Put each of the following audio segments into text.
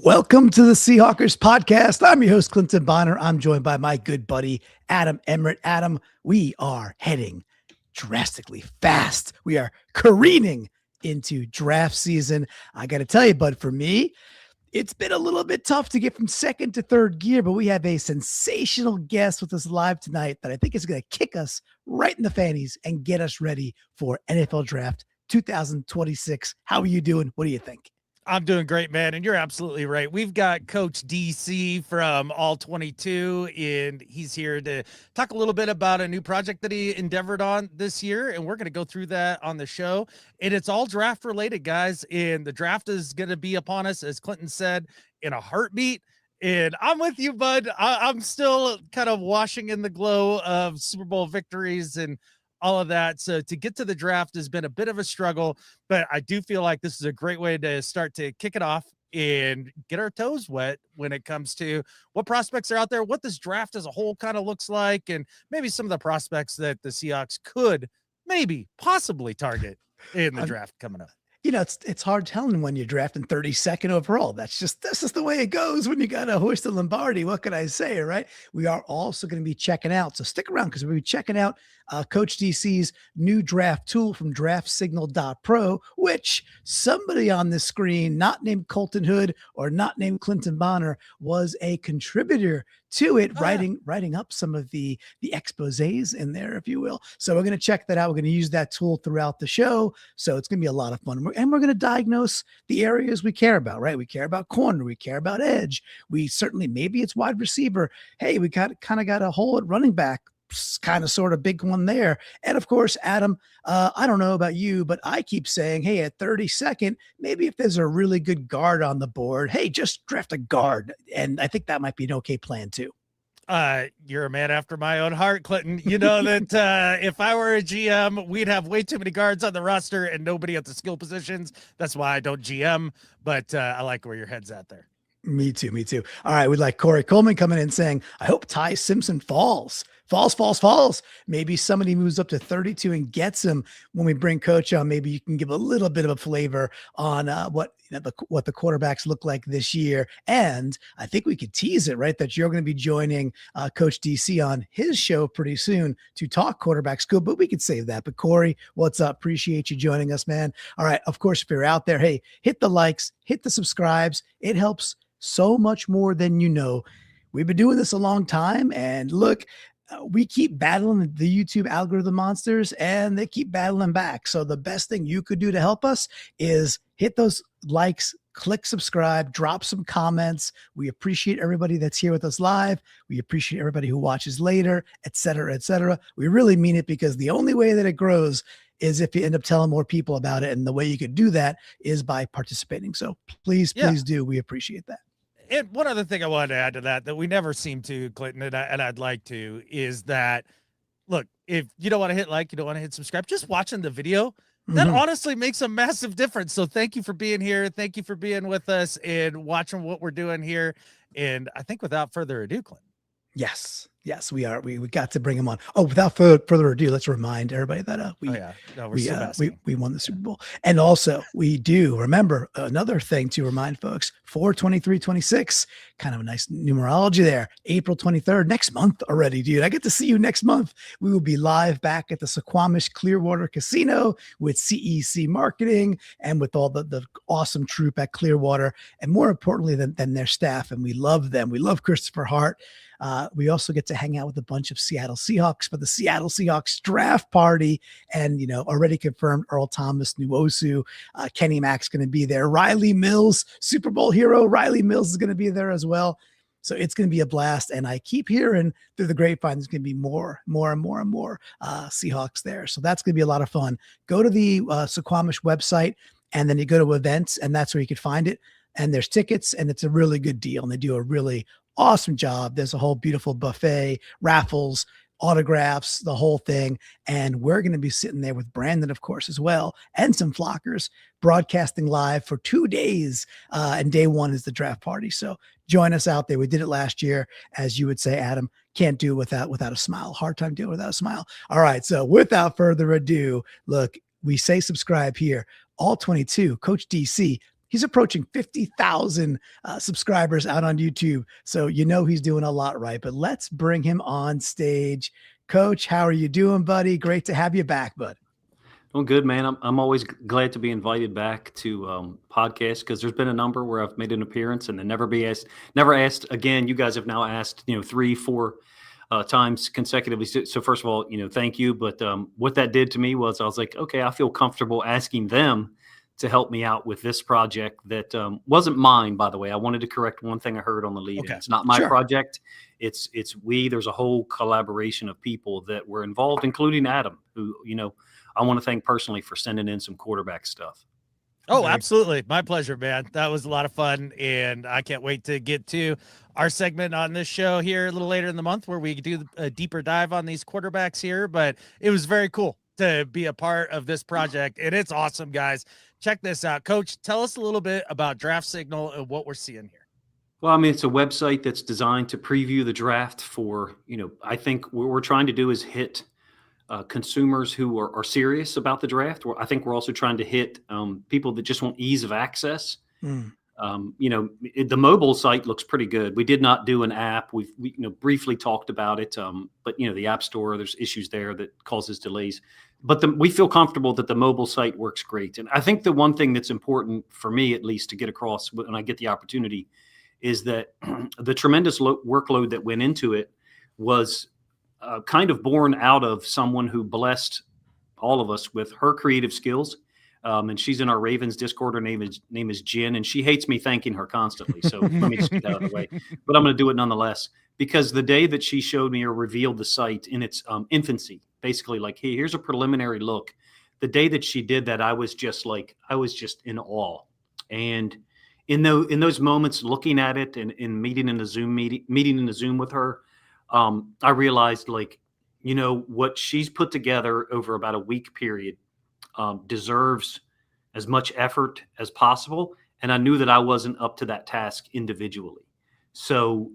Welcome to the Seahawkers podcast. I'm your host, Clinton Bonner. I'm joined by my good buddy, Adam Emmett. Adam, we are heading drastically fast. We are careening into draft season. I got to tell you, bud, for me, it's been a little bit tough to get from second to third gear, but we have a sensational guest with us live tonight that I think is going to kick us right in the fannies and get us ready for NFL Draft 2026. How are you doing? What do you think? I'm doing great, man. And you're absolutely right. We've got Coach DC from All-22, and he's here to talk a little bit about a new project that he endeavored on this year. And we're going to go through that on the show. And it's all draft related, guys. And the draft is going to be upon us, as Clinton said, in a heartbeat. And I'm with you, bud. I'm still kind of washing in the glow of Super Bowl victories and all of that. So to get to the draft has been a bit of a struggle, but I do feel like this is a great way to start to kick it off and get our toes wet when it comes to what prospects are out there, what this draft as a whole kind of looks like, and maybe some of the prospects that the Seahawks could maybe possibly target in the draft coming up. You know, it's hard telling when you're drafting 32nd overall. That's just the way it goes when you got a horse to Lombardi. What can I say, right? We are also going to be checking out. So stick around because we'll be checking out Coach DC's new draft tool from draftsignal.pro, which somebody on the screen, not named Colton Hood or not named Clinton Bonner, was a contributor to it, writing up some of the exposés in there, if you will. So we're going to check that out. We're going to use that tool throughout the show. So it's going to be a lot of fun. And we're going to diagnose the areas we care about, right? We care about corner. We care about edge. We certainly, maybe it's wide receiver. Hey, we kind of got a hole at running back, kind of sort of big one there. And of course, Adam, I don't know about you, but I keep saying, hey, at 32nd, maybe if there's a really good guard on the board, hey, just draft a guard. And I think that might be an okay plan too. You're a man after my own heart, Clinton. You know that if I were a GM, we'd have way too many guards on the roster and nobody at the skill positions. That's why I don't GM, but I like where your head's at there. Me too. All right. We'd like Corey Coleman coming in saying, I hope Ty Simpson falls. Maybe somebody moves up to 32 and gets him when we bring Coach on. Maybe you can give a little bit of a flavor on what the quarterbacks look like this year. And I think we could tease it, right? That you're going to be joining Coach DC on his show pretty soon to talk quarterback school, but we could save that. But Corey, what's up? Appreciate you joining us, man. All right. Of course, if you're out there, hey, hit the likes, hit the subscribes. It helps so much more than you know. We've been doing this a long time, and look, we keep battling the YouTube algorithm monsters and they keep battling back. So the best thing you could do to help us is hit those likes, click subscribe, drop some comments. We appreciate everybody that's here with us live. We appreciate everybody who watches later, et cetera, et cetera. We really mean it because the only way that it grows is if you end up telling more people about it. And the way you could do that is by participating. So please do. We appreciate that. And one other thing I wanted to add to that we never seem to, Clinton, and I'd like to, is that, look, if you don't want to hit like, you don't want to hit subscribe, just watching the video, that honestly makes a massive difference. So thank you for being here. Thank you for being with us and watching what we're doing here. And I think without further ado, Clinton. Yes, we are. We got to bring him on. Oh, without further ado, let's remind everybody that we won the Super Bowl. And also we do remember another thing to remind folks, 4/23/26, kind of a nice numerology there. April 23rd, next month already, dude. I get to see you next month. We will be live back at the Suquamish Clearwater Casino with CEC Marketing and with all the awesome troop at Clearwater, and more importantly than their staff. And we love them. We love Christopher Hart. We also get to hang out with a bunch of Seattle Seahawks for the Seattle Seahawks draft party. And, already confirmed Earl Thomas, Nuosu, Kenny Mack's going to be there. Riley Mills, Super Bowl hero. Riley Mills is going to be there as well. So it's going to be a blast. And I keep hearing through the grapevine, there's going to be more Seahawks there. So that's going to be a lot of fun. Go to the Suquamish website and then you go to events and that's where you can find it. And there's tickets and it's a really good deal. And they do a really awesome job. There's a whole beautiful buffet, raffles, autographs, the whole thing. And we're going to be sitting there with Brandon, of course, as well, and some flockers broadcasting live for 2 days. And day one is the draft party. So join us out there. We did it last year. As you would say, Adam, can't do it without a smile. Hard time doing it without a smile. All right. So without further ado, look, we say subscribe here. All-22, Coach DC, He's approaching 50,000 subscribers out on YouTube. So he's doing a lot right. But let's bring him on stage. Coach, how are you doing, buddy? Great to have you back, bud. Well, good, man. I'm always glad to be invited back to podcasts, because there's been a number where I've made an appearance and then never asked again. You guys have now asked 3-4 times consecutively. So first of all, thank you. But what that did to me was I was like, okay, I feel comfortable asking them to help me out with this project that wasn't mine, by the way. I wanted to correct one thing I heard on the lead. Okay. It's not my project. It's there's a whole collaboration of people that were involved, including Adam, who, I want to thank personally for sending in some quarterback stuff. Oh, absolutely. My pleasure, man. That was a lot of fun. And I can't wait to get to our segment on this show here a little later in the month, where we do a deeper dive on these quarterbacks here. But it was very cool to be a part of this project. And it's awesome, guys. Check this out. Coach, tell us a little bit about Draft Signal and what we're seeing here. Well, I mean, it's a website that's designed to preview the draft for, I think what we're trying to do is hit consumers who are serious about the draft. I think we're also trying to hit people that just want ease of access. The mobile site looks pretty good. We did not do an app. We briefly talked about it, but the App Store, there's issues there that causes delays. But we feel comfortable that the mobile site works great. And I think the one thing that's important for me, at least, to get across when I get the opportunity, is that the tremendous workload that went into it was kind of born out of someone who blessed all of us with her creative skills. And she's in our Ravens Discord. Her name is Jen, and she hates me thanking her constantly. So let me just get that out of the way. But I'm going to do it nonetheless, because the day that she showed me or revealed the site in its infancy, basically like, hey, here's a preliminary look. The day that she did that, I was just in awe. And in those moments, looking at it and meeting in the Zoom with her, I realized, what she's put together over about a week period deserves as much effort as possible. And I knew that I wasn't up to that task individually. So,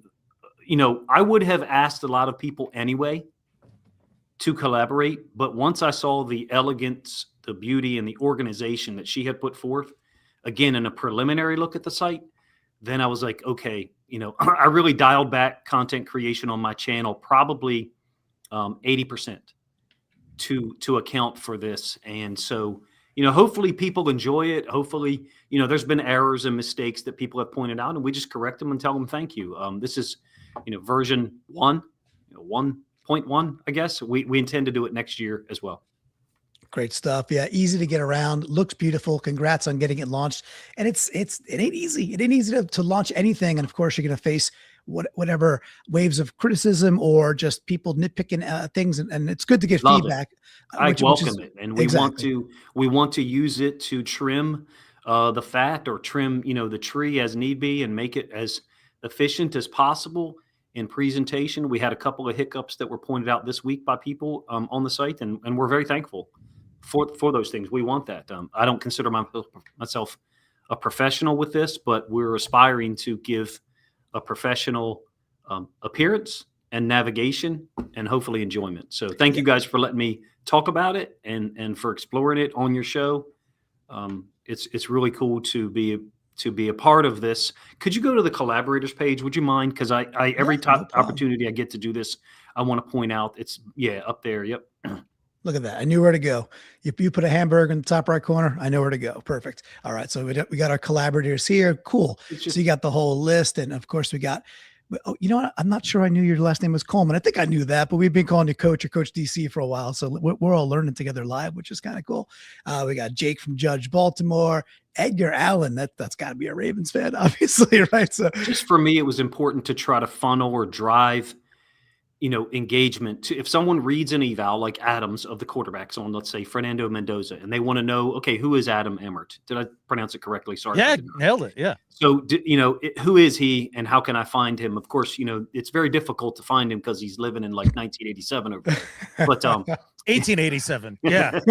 I would have asked a lot of people anyway to collaborate. But once I saw the elegance, the beauty, and the organization that she had put forth, again, in a preliminary look at the site, then I was like, okay, I really dialed back content creation on my channel, probably 80% to account for this. And so, hopefully people enjoy it. Hopefully, there's been errors and mistakes that people have pointed out, and we just correct them and tell them thank you. This is, version 1.1, I guess. We intend to do it next year as well. Great stuff. Yeah. Easy to get around. Looks beautiful. Congrats on getting it launched. And it ain't easy. It ain't easy to launch anything. And of course you're going to face whatever waves of criticism or just people nitpicking things. And it's good to get feedback. I welcome it. And we want to use it to trim the fat, or trim, the tree as need be, and make it as efficient as possible in presentation. We had a couple of hiccups that were pointed out this week by people on the site, and we're very thankful for those things. We want that. I don't consider myself a professional with this, but we're aspiring to give a professional appearance and navigation, and hopefully enjoyment. So thank you guys for letting me talk about it and for exploring it on your show. It's really cool to be a part of this. Could you go to the collaborators page? Would you mind? Because every opportunity I get to do this, I want to point out it's up there. Yep. Look at that. I knew where to go. You put a hamburger in the top right corner, I know where to go. Perfect. All right. So we got our collaborators here. Cool. So you got the whole list. And of course we got, you know what? I'm not sure I knew your last name was Coleman. I think I knew that, but we've been calling you Coach or Coach DC for a while. So we're all learning together live, which is kind of cool. We got Jake from Judge Baltimore, Edgar Allen. That's got to be a Ravens fan, obviously, right? So just for me, it was important to try to funnel or drive engagement to, if someone reads an eval like Adams of the quarterbacks on, let's say, Fernando Mendoza, and they want to know, okay, who is Adam Emmett? Did I pronounce it correctly? Sorry. Yeah, nailed it. Yeah. So, who is he and how can I find him? Of course, it's very difficult to find him because he's living in like 1987 over there. But 1887. Yeah.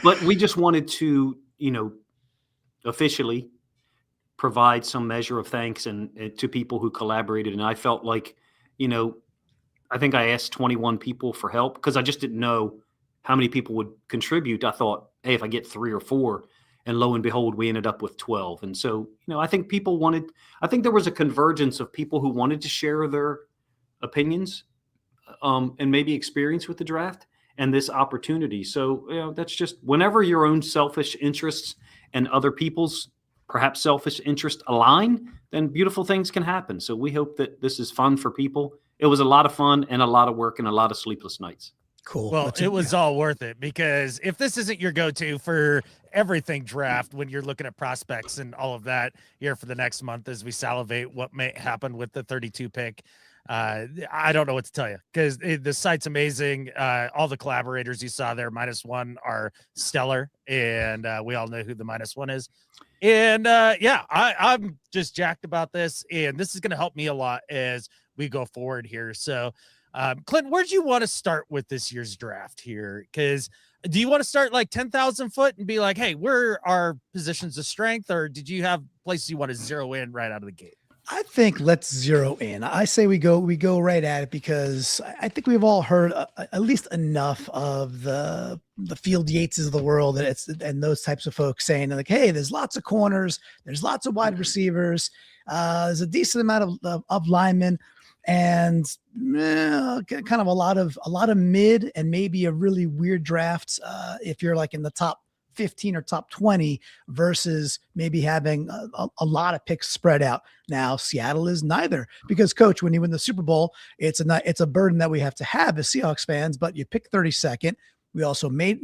But we just wanted to, officially provide some measure of thanks and to people who collaborated. And I felt like, I think I asked 21 people for help because I just didn't know how many people would contribute. I thought, hey, if I get 3 or 4, And lo and behold, we ended up with 12. And so, I think I think there was a convergence of people who wanted to share their opinions and maybe experience with the draft and this opportunity. So, that's just whenever your own selfish interests and other people's perhaps selfish interest align, then beautiful things can happen. So we hope that this is fun for people. It was a lot of fun and a lot of work and a lot of sleepless nights. Cool. Well, it was all worth it, because if this isn't your go-to for everything draft, when you're looking at prospects and all of that here for the next month, as we salivate what may happen with the 32 pick, I don't know what to tell you, because the site's amazing. All the collaborators you saw there, -1, are stellar, and we all know who the -1 is. And I'm just jacked about this, and this is going to help me a lot as we go forward here. So, Clinton, where'd you want to start with this year's draft here? Because do you want to start like 10,000 foot and be like, hey, where are positions of strength, or did you have places you want to zero in right out of the gate? I think let's zero in. I say we go right at it, because I think we've all heard at least enough of the Field Yateses of the world and those types of folks saying like, hey, there's lots of corners, there's lots of wide receivers, there's a decent amount of linemen, and kind of a lot of mid and maybe a really weird draft if you're like in the top 15 or top 20 versus maybe having a lot of picks spread out. Now, Seattle is neither, because coach, when you win the Super Bowl, it's a burden that we have to have as Seahawks fans, but you pick 32nd. We also made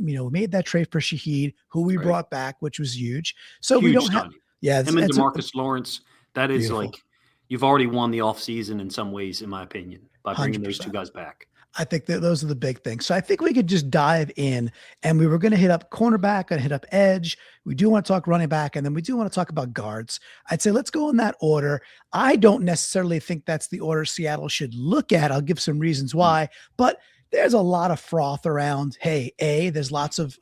that trade for Shaheed, who we brought back, which was huge. So we don't have, him and DeMarcus Lawrence. That is beautiful. Like, you've already won the offseason in some ways, in my opinion, by bringing 100%. Those two guys back. I think that those are the big things. So I think we could just dive in, and we were going to hit up cornerback and hit up edge. We do want to talk running back, and then we do want to talk about guards. I'd say let's go in that order. I don't necessarily think that's the order Seattle should look at. I'll give some reasons why, but there's a lot of froth around. Hey, A, there's lots of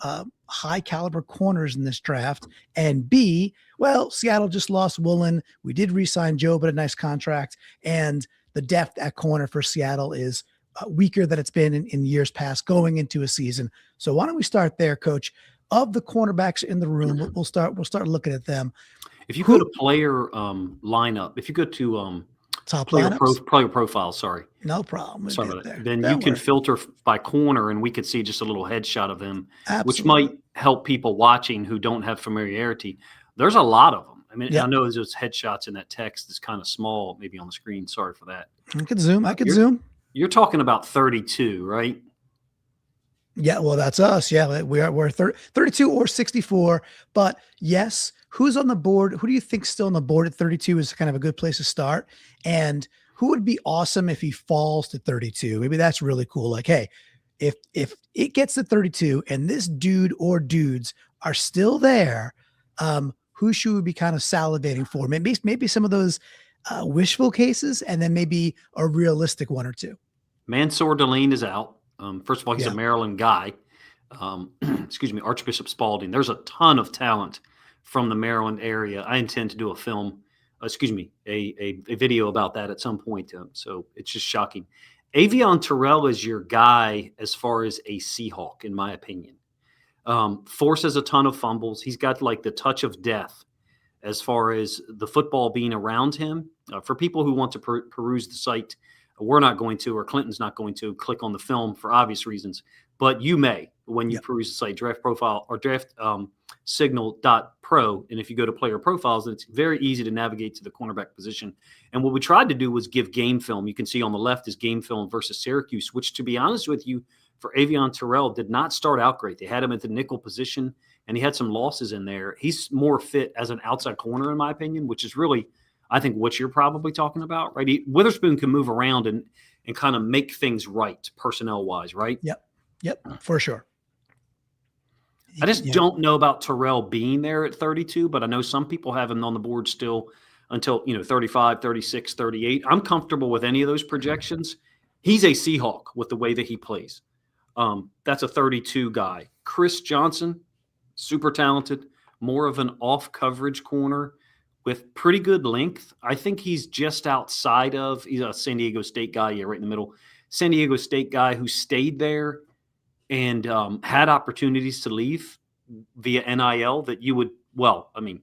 high caliber corners in this draft, and B, well, Seattle just lost Woolen. We did re-sign Joe, but a nice contract, and the depth at corner for Seattle is weaker than it's been in years past going into a season. So why don't we start there, Coach? Of the cornerbacks in the room, we'll start looking at them. If you go to player lineup, if you go to top player profile, sorry. No problem. Sorry about that. Then you can filter by corner, and we could see just a little headshot of them, which might help people watching who don't have familiarity. There's a lot of them. I mean, I know those headshots in that text is kind of small, maybe on the screen. Sorry for that. I could zoom. You're talking about 32, right? Yeah, well, that's us. Yeah, we're 32 or 64. But yes, who's on the board? Who do you think's still on the board at 32 is kind of a good place to start? And who would be awesome if he falls to 32? Maybe that's really cool. Like, hey, if it gets to 32 and this dude or dudes are still there, who should we be kind of salivating for? Maybe some of those wishful cases, and then maybe a realistic one or two. Mansour Deline is out. First of all, he's a Maryland guy. Archbishop Spalding. There's a ton of talent from the Maryland area. I intend to do a video about that at some point. So it's just shocking. Avion Terrell is your guy as far as a Seahawk, in my opinion. Forces a ton of fumbles. He's got like the touch of death as far as the football being around him. For people who want to peruse the site, we're not going to, or Clinton's not going to click on the film for obvious reasons, but you may when you peruse the site, draft profile or draftsignal.pro. And if you go to player profiles, it's very easy to navigate to the cornerback position. And what we tried to do was give game film. You can see on the left is game film versus Syracuse, which, to be honest with you, for Avion Terrell did not start out great. They had him at the nickel position, and he had some losses in there. He's more fit as an outside corner, in my opinion, which is really, I think, what you're probably talking about, right? Witherspoon can move around and kind of make things right personnel-wise, right? Yep, for sure. I just don't know about Terrell being there at 32, but I know some people have him on the board still until, 35, 36, 38. I'm comfortable with any of those projections. He's a Seahawk with the way that he plays. That's a 32 guy. Chris Johnson, super talented, more of an off-coverage corner with pretty good length. I think he's just outside of – he's a San Diego State guy, right in the middle. San Diego State guy who stayed there and had opportunities to leave via NIL that you would well, I mean,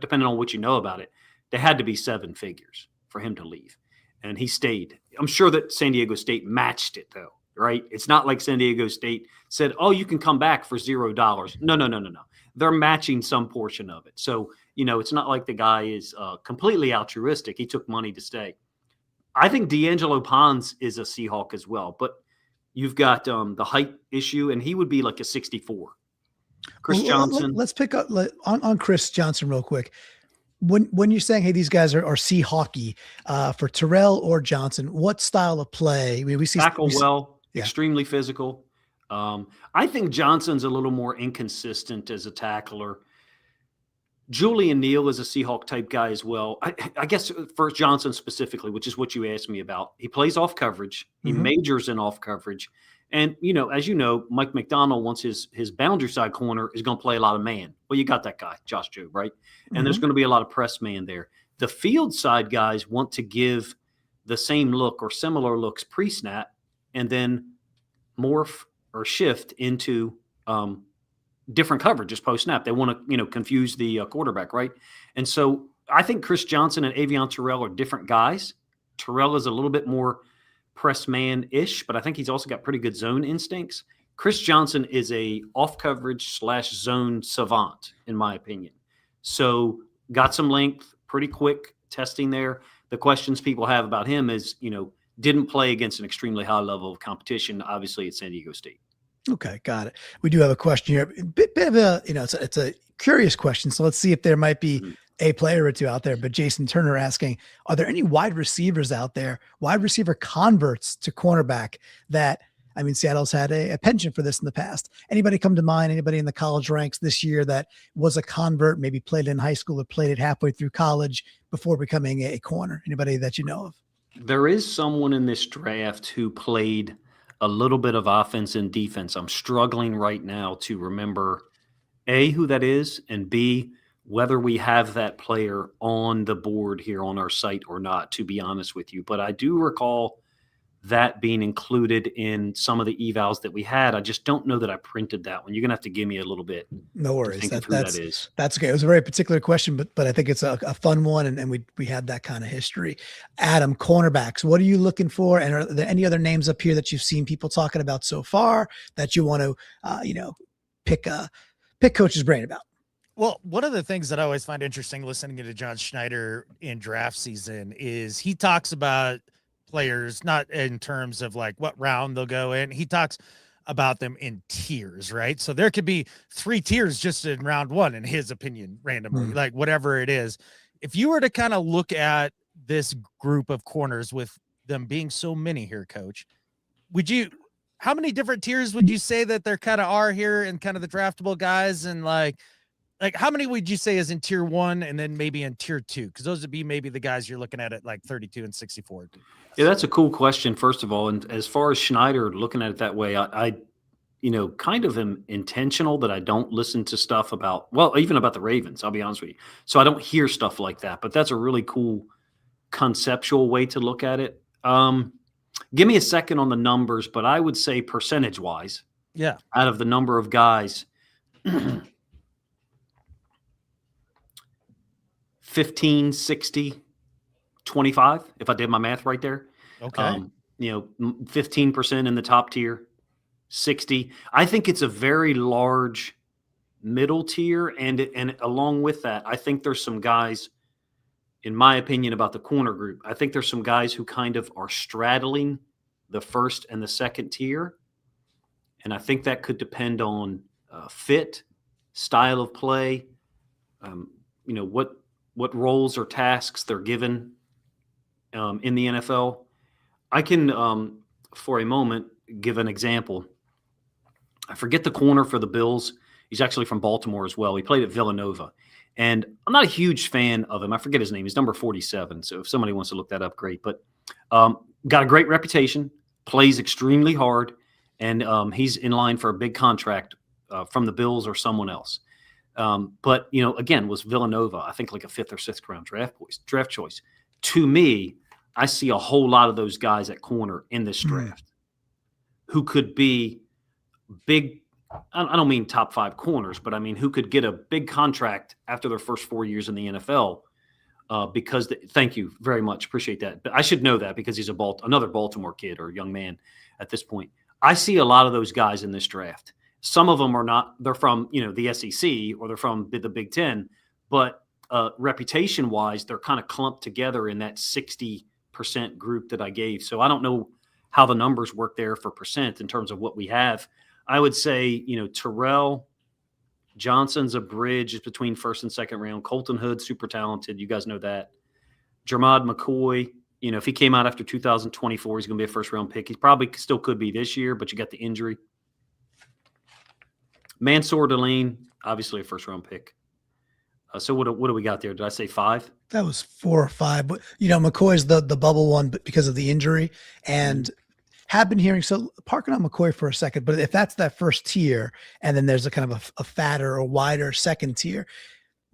depending on what you know about it, they had to be 7 figures for him to leave. And he stayed. I'm sure that San Diego State matched it, though, right? It's not like San Diego State said, oh, you can come back for $0. No. They're matching some portion of it. So, it's not like the guy is completely altruistic. He took money to stay. I think D'Angelo Pons is a Seahawk as well, but you've got the height issue, and he would be like a 64. Chris Johnson. Let's pick up on Chris Johnson real quick. When you're saying, hey, these guys are Seahawky, for Terrell or Johnson, what style of play? We see tackle well, extremely physical. I think Johnson's a little more inconsistent as a tackler. Julian Neal is a Seahawk type guy as well. I guess for Johnson specifically, which is what you asked me about, he plays off coverage. He majors in off coverage. And, as you know, Mike McDonald wants his boundary side corner is going to play a lot of man. Well, you got that guy, Josh Jobe, right? And there's going to be a lot of press man there. The field side guys want to give the same look or similar looks pre-snap and then morph or shift into different coverages post-snap. They want to, confuse the quarterback, right? And so I think Chris Johnson and Avion Terrell are different guys. Terrell is a little bit more press man-ish, but I think he's also got pretty good zone instincts. Chris Johnson is a off-coverage / zone savant, in my opinion. So got some length, pretty quick testing there. The questions people have about him is, didn't play against an extremely high level of competition, obviously at San Diego State. Okay, got it. We do have a question here. Bit of a, it's a curious question. So let's see if there might be a player or two out there. But Jason Turner asking, are there any wide receivers out there, wide receiver converts to cornerback that, Seattle's had a penchant for this in the past. Anybody come to mind, anybody in the college ranks this year that was a convert, maybe played in high school or played it halfway through college before becoming a corner? Anybody that you know of? There is someone in this draft who played a little bit of offense and defense. I'm struggling right now to remember A, who that is, and B, whether we have that player on the board here on our site or not, to be honest with you. But I do recall that being included in some of the evals that we had. I just don't know that I printed that one. You're going to have to give me a little bit. No worries. That's okay. It was a very particular question, but I think it's a fun one. And we had that kind of history. Adam, cornerbacks, what are you looking for? And are there any other names up here that you've seen people talking about so far that you want to, pick coach's brain about? Well, one of the things that I always find interesting listening to John Schneider in draft season is he talks about players, not in terms of like what round they'll go in. He talks about them in tiers, right? So there could be 3 tiers just in round 1, in his opinion, randomly, like whatever it is. If you were to kind of look at this group of corners with them being so many here, Coach, how many different tiers would you say that there kind of are here and kind of the draftable guys? And like how many would you say is in tier 1 and then maybe in tier 2? Because those would be maybe the guys you're looking at like 32 and 64. Yeah, that's a cool question, first of all. And as far as Schneider looking at it that way, I kind of am intentional that I don't listen to stuff even about the Ravens, I'll be honest with you. So I don't hear stuff like that, but that's a really cool conceptual way to look at it. Give me a second on the numbers, but I would say percentage-wise, out of the number of guys, 15, 60, 25, if I did my math right there. Okay. 15% in the top tier, 60. I think it's a very large middle tier. And along with that, I think there's some guys, in my opinion, about the corner group. I think there's some guys who kind of are straddling the first and the second tier. And I think that could depend on fit, style of play, what roles or tasks they're given in the NFL. I can, for a moment, give an example. I forget the corner for the Bills. He's actually from Baltimore as well. He played at Villanova. And I'm not a huge fan of him. I forget his name. He's number 47. So if somebody wants to look that up, great. But got a great reputation, plays extremely hard, and he's in line for a big contract from the Bills or someone else. But, again, was Villanova, I think like a 5th or 6th round draft choice. To me, I see a whole lot of those guys at corner in this draft who could be big I don't mean top 5 corners, but I mean who could get a big contract after their first 4 years in the NFL. Thank you very much. Appreciate that. But I should know that because he's another Baltimore kid or young man at this point. I see a lot of those guys in this draft. Some of them are not, they're from, the SEC or they're from the Big Ten, but reputation wise, they're kind of clumped together in that 60% group that I gave. So I don't know how the numbers work there for percent in terms of what we have. I would say, Terrell Johnson's a bridge between first and second round. Colton Hood, super talented. You guys know that. Jermod McCoy, if he came out after 2024, he's going to be a first round pick. He probably still could be this year, but you got the injury. Mansour Deline, obviously a first round pick. So what do we got there? Did I say 5? That was 4 or 5. But McCoy's the bubble one, but because of the injury, and have been hearing. So parking on McCoy for a second, but if that's that first tier, and then there's a kind of a fatter or wider second tier,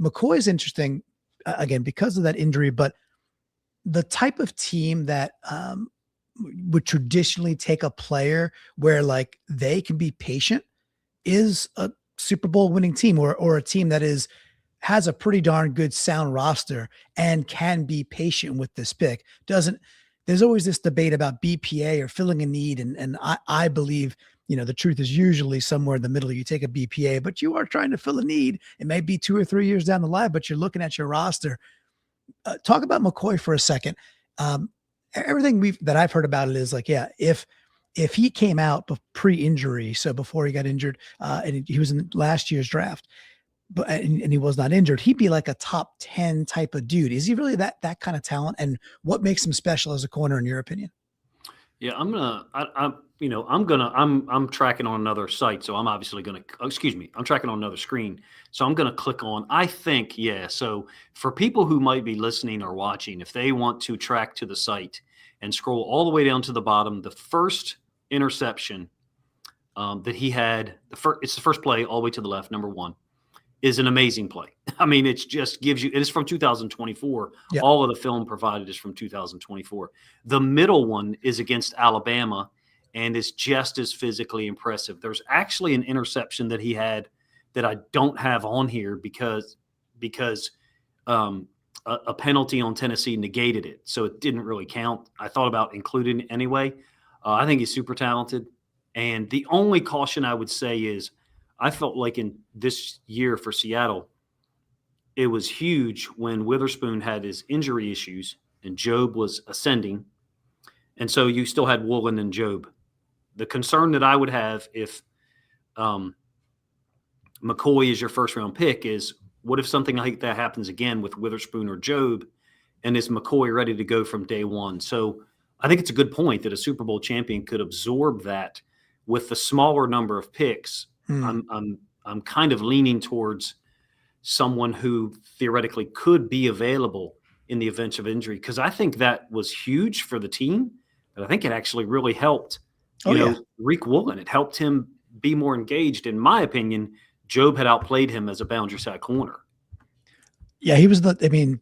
McCoy is interesting again because of that injury. But the type of team that would traditionally take a player where like they can be patient is a Super Bowl winning team or a team that has a pretty darn good sound roster and can be patient with this pick. There's always this debate about BPA or filling a need. And I believe, the truth is usually somewhere in the middle. You take a BPA, but you are trying to fill a need. It may be 2 or 3 years down the line, but you're looking at your roster. Talk about McCoy for a second. Everything that I've heard about it is like, yeah, if he came out pre-injury, so before he got injured, and he was in last year's draft, and he was not injured, he'd be like a top 10 type of dude. Is he really that kind of talent? And what makes him special as a corner, in your opinion? Yeah, I'm tracking on another site. So I'm obviously I'm tracking on another screen. So I'm going to click on, I think, yeah. So for people who might be listening or watching, if they want to track to the site and scroll all the way down to the bottom, the first interception that he had, it's the first play all the way to the left, number 1. Is an amazing play. I mean, it just gives you, it is from 2024. Yep. All of the film provided is from 2024. The middle one is against Alabama and is just as physically impressive. There's actually an interception that he had that I don't have on here because a penalty on Tennessee negated it. So it didn't really count. I thought about including it anyway. I think he's super talented. And the only caution I would say is, I felt like in this year for Seattle, it was huge when Witherspoon had his injury issues and Job was ascending. And so you still had Woolen and Job. The concern that I would have if McCoy is your first round pick is, what if something like that happens again with Witherspoon or Job, and is McCoy ready to go from day one? So I think it's a good point that a Super Bowl champion could absorb that with the smaller number of picks. I'm kind of leaning towards someone who theoretically could be available in the event of injury, because I think that was huge for the team, but I think it actually really helped Rick Woolen. It helped him be more engaged. In my opinion, Job had outplayed him as a boundary side corner. Yeah,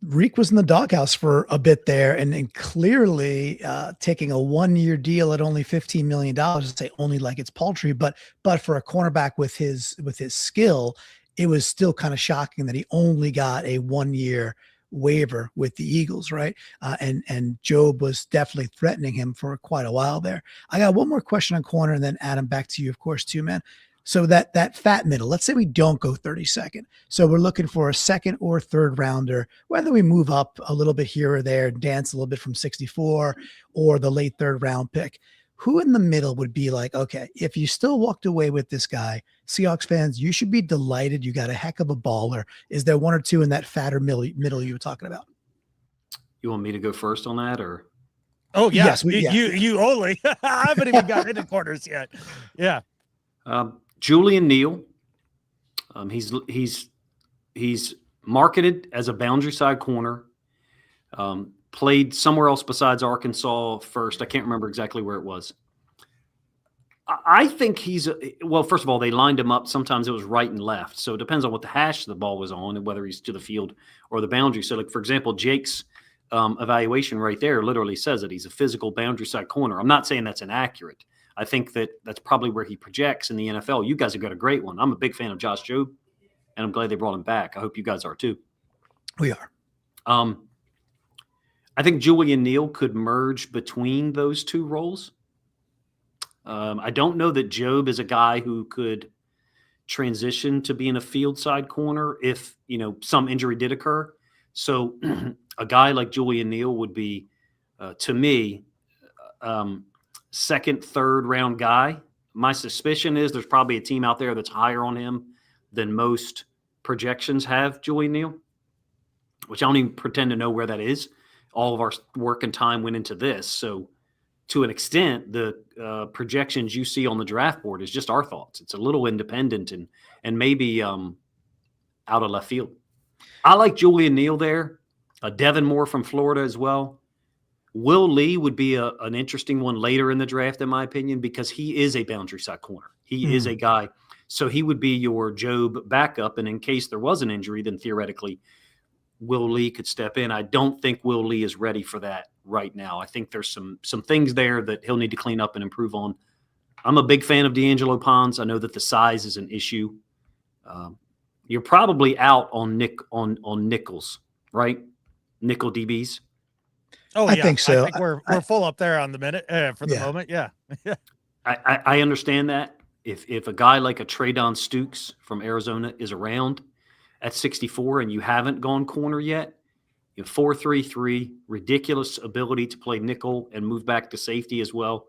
Reek was in the doghouse for a bit there, and clearly taking a 1-year deal at only $15 million. I'd say only like it's paltry, but for a cornerback with his skill, it was still kind of shocking that he only got a 1-year waiver with the Eagles, right? And Job was definitely threatening him for quite a while there. I got one more question on corner, and then Adam, back to you, of course, too, man. So that fat middle, let's say we don't go 32nd. So we're looking for a second or third rounder, whether we move up a little bit here or there, dance a little bit from 64 or the late third round pick. Who in the middle would be like, okay, if you still walked away with this guy, Seahawks fans, you should be delighted. You got a heck of a baller. Is there one or two in that fatter middle you were talking about? You want me to go first on that, or? Oh yeah, yes, you only. I haven't even got into corners yet. Yeah. Julian Neal, he's marketed as a boundary side corner, played somewhere else besides Arkansas first. I can't remember exactly where it was. I think first of all, they lined him up. Sometimes it was right and left. So it depends on what the hash the ball was on and whether he's to the field or the boundary. So like, for example, Jake's evaluation right there literally says that he's a physical boundary side corner. I'm not saying that's inaccurate. I think that's probably where he projects in the NFL. You guys have got a great one. I'm a big fan of Josh Jobe, and I'm glad they brought him back. I hope you guys are too. We are. I think Julian Neal could merge between those two roles. I don't know that Jobe is a guy who could transition to being a field side corner if, some injury did occur. So a guy like Julian Neal would be, to me, second, third round guy. My suspicion is there's probably a team out there that's higher on him than most projections have Julian Neal, which I don't even pretend to know where that is. All of our work and time went into this. So to an extent, the projections you see on the draft board is just our thoughts. It's a little independent and maybe out of left field. I like Julian Neal there. Devin Moore from Florida as well. Will Lee would be an interesting one later in the draft, in my opinion, because he is a boundary side corner. He is a guy. So he would be your Jobe backup. And in case there was an injury, then theoretically Will Lee could step in. I don't think Will Lee is ready for that right now. I think there's some things there that he'll need to clean up and improve on. I'm a big fan of D'Angelo Pons. I know that the size is an issue. You're probably out on nickels, right? Nickel DBs. Oh, I think so. I think we're full up there on the minute for the moment. Yeah. I understand that. If a guy like a Treydon Stukes from Arizona is around at 64 and you haven't gone corner yet, 4-3-3, ridiculous ability to play nickel and move back to safety as well.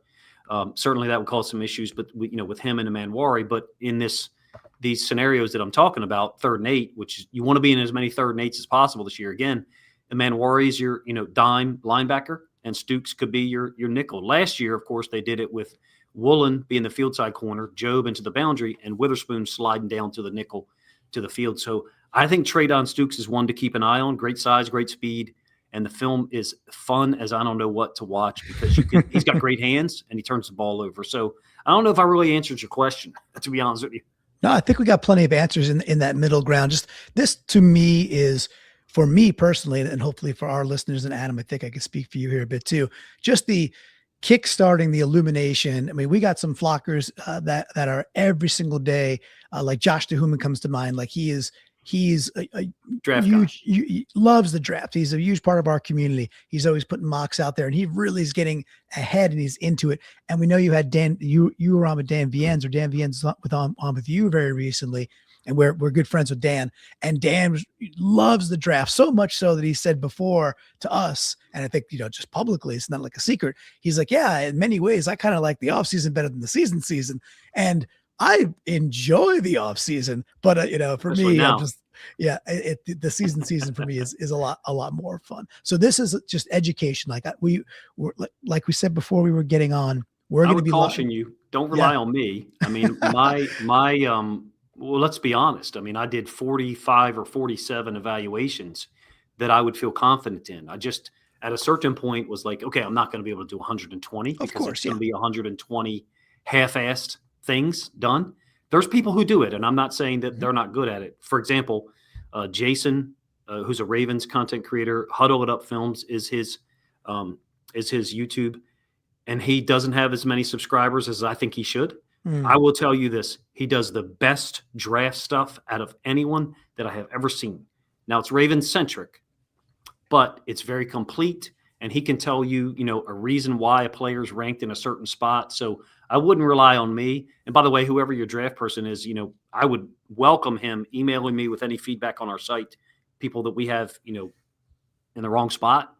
Certainly that would cause some issues, but with him and Manwari. But in these scenarios that I'm talking about, 3rd and 8, which you want to be in as many 3rd and 8s as possible this year. Again, Manwari is your dime linebacker, and Stukes could be your nickel. Last year, of course, they did it with Woolen being the field side corner, Jobe into the boundary, and Witherspoon sliding down to the nickel to the field. So I think Treydon Stukes is one to keep an eye on. Great size, great speed, and the film is fun as I don't know what to watch because he's got great hands and he turns the ball over. So I don't know if I really answered your question, to be honest with you. No, I think we got plenty of answers in that middle ground. Just this to me is, for me personally, and hopefully for our listeners, and Adam, I think I can speak for you here a bit too, just the kickstarting the illumination. I mean, we got some flockers that are every single day, like Josh DeHuman comes to mind. Like he's a draft huge, he loves the draft. He's a huge part of our community. He's always putting mocks out there, and he really is getting ahead and he's into it. And we know you had Dan, you were on with Dan Viennes, or Dan Viennes on with you very recently. And we're good friends with Dan, and Dan loves the draft so much so that he said before to us, and I think, just publicly, it's not like a secret. He's like, yeah, in many ways, I kind of like the off season better than the season. And I enjoy the off season, but for especially me, now. I'm just, the season for me is a lot more fun. So this is just education. Like we said before we were getting on, we're going to be caution you. Don't rely on me. I mean, well, let's be honest. I mean, I did 45 or 47 evaluations that I would feel confident in. I just, at a certain point, was like, okay, I'm not going to be able to do 120 because it's going to be 120 half-assed things done. There's people who do it, and I'm not saying that they're not good at it. For example, Jason, who's a Ravens content creator, Huddle It Up Films is his YouTube, and he doesn't have as many subscribers as I think he should. I will tell you this. He does the best draft stuff out of anyone that I have ever seen. Now, it's Ravens-centric, but it's very complete, and he can tell you, a reason why a player's ranked in a certain spot. So I wouldn't rely on me. And by the way, whoever your draft person is, I would welcome him emailing me with any feedback on our site, people that we have, in the wrong spot.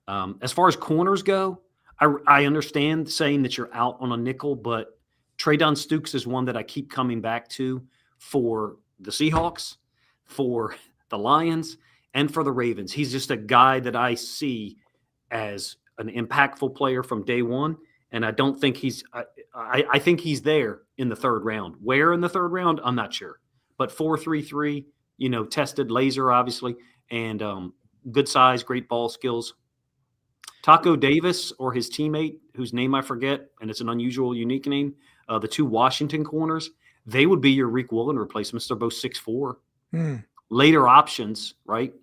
As far as corners go, I understand saying that you're out on a nickel, but Treydon Stukes is one that I keep coming back to for the Seahawks, for the Lions, and for the Ravens. He's just a guy that I see as an impactful player from day one, and I don't think I think he's there in the 3rd round. Where in the 3rd round, I'm not sure. But 4-3-3, tested laser, obviously, and good size, great ball skills. Taco Davis or his teammate, whose name I forget, and it's an unusual, unique name, the 2 Washington corners, they would be your Reek Woolen replacements. They're both 6'4". Later options, right?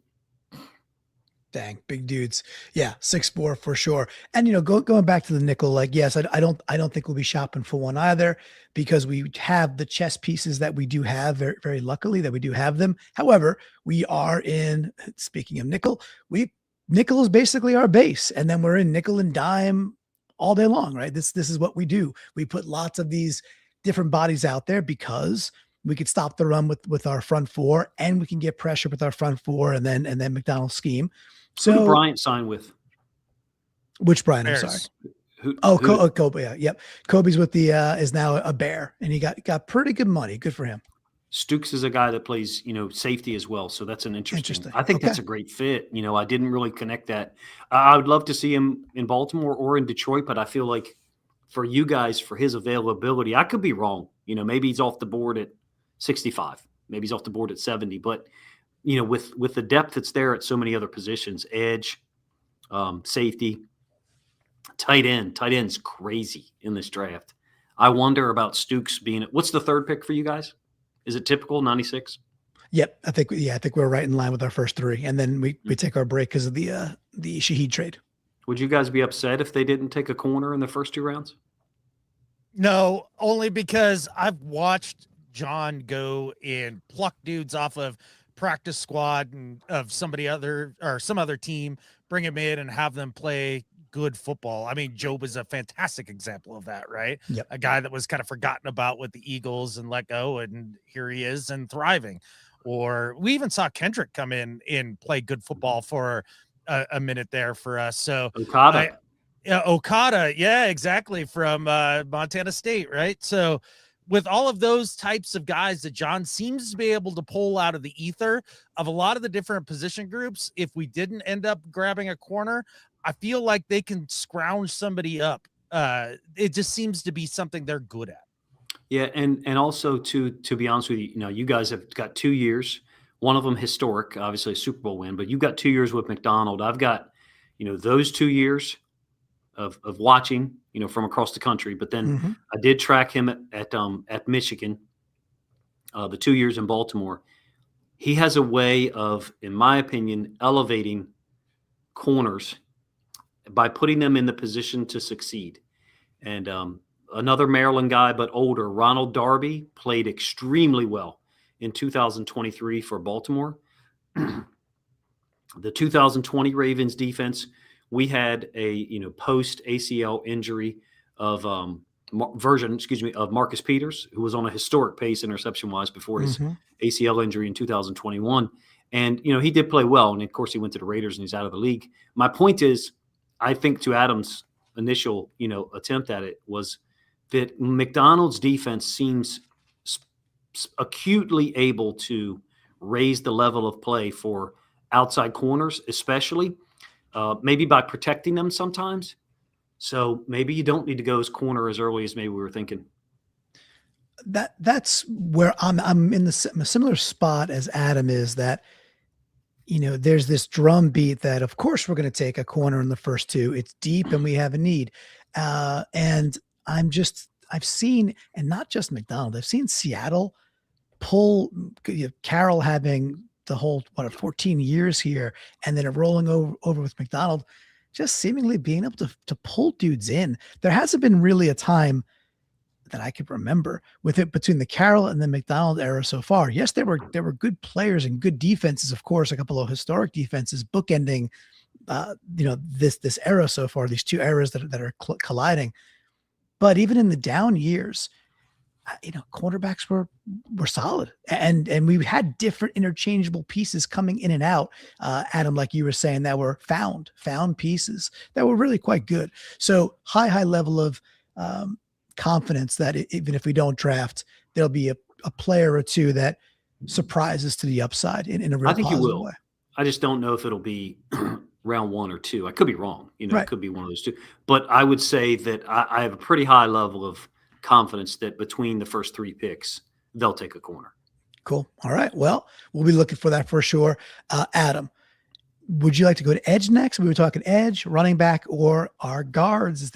Dang, big dudes. Yeah, 6'4" for sure. And going back to the nickel, like, yes, I don't think we'll be shopping for one either, because we have the chess pieces that we do have, very, very luckily that we do have them. However, we are in, speaking of nickel is basically our base, and then we're in nickel and dime all day long, right? This is what we do. We put lots of these different bodies out there because we could stop the run with our front four, and we can get pressure with our front four, and then McDonald's scheme. So, who did Bryant sign with? Which Bryant? Bears. I'm sorry. Kobe. Yeah, yep. Kobe's with the is now a Bear, and he got pretty good money. Good for him. Stooks is a guy that plays, safety as well. So that's an interesting. I think that's a great fit. I didn't really connect that. I would love to see him in Baltimore or in Detroit, but I feel like for you guys, for his availability, I could be wrong. Maybe he's off the board at 65. Maybe he's off the board at 70. But with the depth that's there at so many other positions, edge, safety, tight end's crazy in this draft. I wonder about Stooks being. What's the third pick for you guys? Is it typical 96? Yep, I think we're right in line with our first three, and then we take our break because of the Shaheed trade. Would you guys be upset if they didn't take a corner in the first 2 rounds? No, only because I've watched John go and pluck dudes off of practice squad and of some other team, bring him in and have them play good football. I mean, Job is a fantastic example of that, right? Yep. A guy that was kind of forgotten about with the Eagles and let go, and here he is and thriving. Or we even saw Kendrick come in and play good football for a minute there for us. So Okada. Okada. Yeah, exactly. From Montana State. Right. So with all of those types of guys that John seems to be able to pull out of the ether of a lot of the different position groups, if we didn't end up grabbing a corner, I feel like they can scrounge somebody up. It just seems to be something they're good at. Yeah, and also to be honest with you, you guys have got 2 years. One of them historic, obviously a Super Bowl win, but you've got 2 years with McDonald. I've got, those 2 years of watching, from across the country. But then I did track him at Michigan, the 2 years in Baltimore. He has a way of, in my opinion, elevating corners by putting them in the position to succeed. And another Maryland guy, but older, Ronald Darby, played extremely well in 2023 for Baltimore. The 2020 Ravens defense, we had a post ACL injury of of Marcus Peters, who was on a historic pace interception wise before his ACL injury in 2021. And he did play well, and of course he went to the Raiders and he's out of the league. My point is, I think to Adam's initial attempt at it was that McDonald's defense seems acutely able to raise the level of play for outside corners, especially maybe by protecting them sometimes. So maybe you don't need to go as corner as early as maybe we were thinking. That's where I'm in a similar spot as Adam is, that there's this drum beat that of course we're going to take a corner in the first 2. It's deep and we have a need. And I've seen, and not just McDonald, I've seen Seattle pull Carroll having the whole 14 years here, and then rolling over with McDonald, just seemingly being able to pull dudes in. There hasn't been really a time that I could remember with it between the Carroll and the McDonald era so far. Yes, there were good players and good defenses, of course, a couple of historic defenses bookending this era so far, these 2 eras that are colliding. But even in the down years, cornerbacks were solid, and we had different interchangeable pieces coming in and out. Adam, like you were saying, that were found pieces that were really quite good. So high level of confidence that even if we don't draft, there'll be a player or 2 that surprises to the upside in a real positive way. I think you will. I just don't know if it'll be round 1 or 2. I could be wrong. It could be one of those 2. But I would say that I have a pretty high level of confidence that between the first 3 picks, they'll take a corner. Cool. All right. Well, we'll be looking for that for sure. Adam, would you like to go to edge next? We were talking edge, running back, or our guards.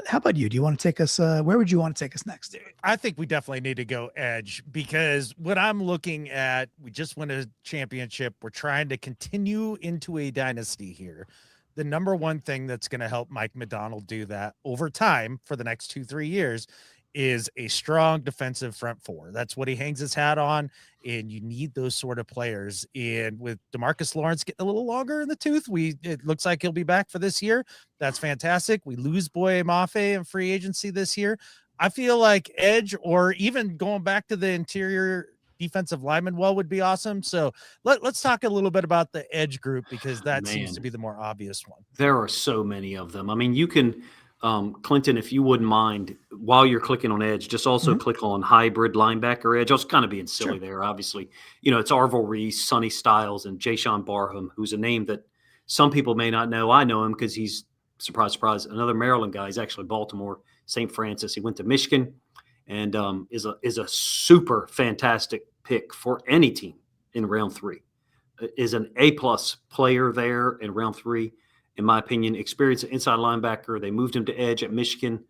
How about you? Do you want to take us, where would you want to take us next? I think we definitely need to go edge, because what I'm looking at, we just won a championship. We're trying to continue into a dynasty here. The number one thing that's going to help Mike Macdonald do that over time for the next 2-3 years is a strong defensive front four. That's what he hangs his hat on, and you need those sort of players. And with DeMarcus Lawrence getting a little longer in the tooth, it looks like he'll be back for this year. That's fantastic. We lose Boye Mafe in free agency this year. I feel like edge, or even going back to the interior defensive lineman would be awesome. So let's talk a little bit about the edge group, because that seems to be the more obvious one. There are so many of them. I mean, you can Clinton, if you wouldn't mind, while you're clicking on edge, just also click on hybrid linebacker edge. I was kind of being silly there, obviously. It's Arvil Reese, Sonny Styles, and Jayshawn Barham, who's a name that some people may not know. I know him because he's, surprise, surprise, another Maryland guy. He's actually Baltimore, St. Francis. He went to Michigan and is a super fantastic pick for any team in round 3. Is an A-plus player there in round 3. In my opinion, experienced inside linebacker. They moved him to edge at Michigan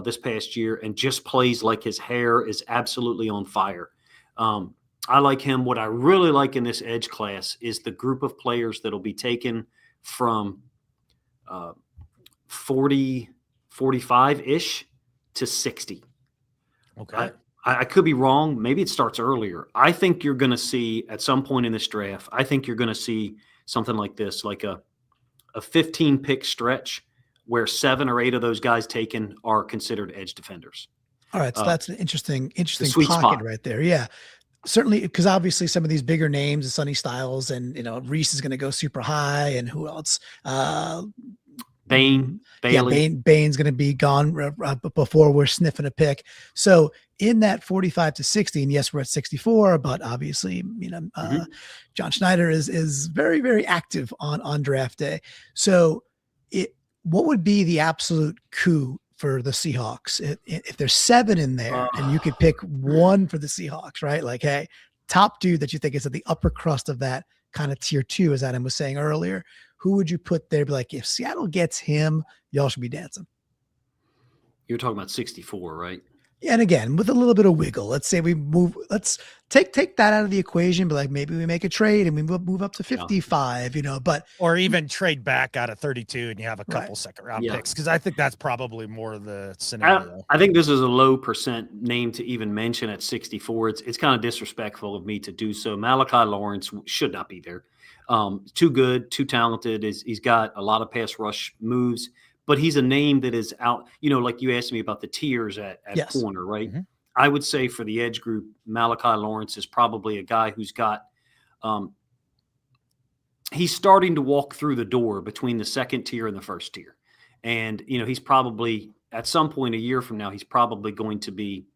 this past year, and just plays like his hair is absolutely on fire. I like him. What I really like in this edge class is the group of players that will be taken from 40, 45-ish to 60. Okay. I could be wrong. Maybe it starts earlier. I think you're going to see at some point in this draft, I think you're going to see something like this, like a 15-pick stretch where 7 or 8 of those guys taken are considered edge defenders. All right. So that's an interesting sweet pocket spot right there. Yeah. Certainly, because obviously some of these bigger names, Sonny Styles, and Reese is going to go super high, and who else? Bain, Bailey. Yeah, Bain's going to be gone before we're sniffing a pick. So in that 45 to 60, and yes, we're at 64, but obviously, John Schneider is very, very active on draft day. So what would be the absolute coup for the Seahawks if there's 7 in there and you could pick one for the Seahawks, right? Like, hey, top dude that you think is at the upper crust of that kind of tier 2, as Adam was saying earlier, who would you put there? Be like, if Seattle gets him, y'all should be dancing. You're talking about 64, right? And again, with a little bit of wiggle, let's say we move, let's take that out of the equation, but like maybe we make a trade and we move up to 55, or even trade back out of 32 and you have a couple second round picks. Cause I think that's probably more the scenario. I think this is a low percent name to even mention at 64. It's kind of disrespectful of me to do so. Malachi Lawrence should not be there. Too good, too talented. He's got a lot of pass rush moves. But he's a name that is out, like you asked me about the tiers at corner, right? Mm-hmm. I would say for the edge group, Malachi Lawrence is probably a guy who's got he's starting to walk through the door between the second tier and the first tier. And, he's probably at some point a year from now, he's probably going to be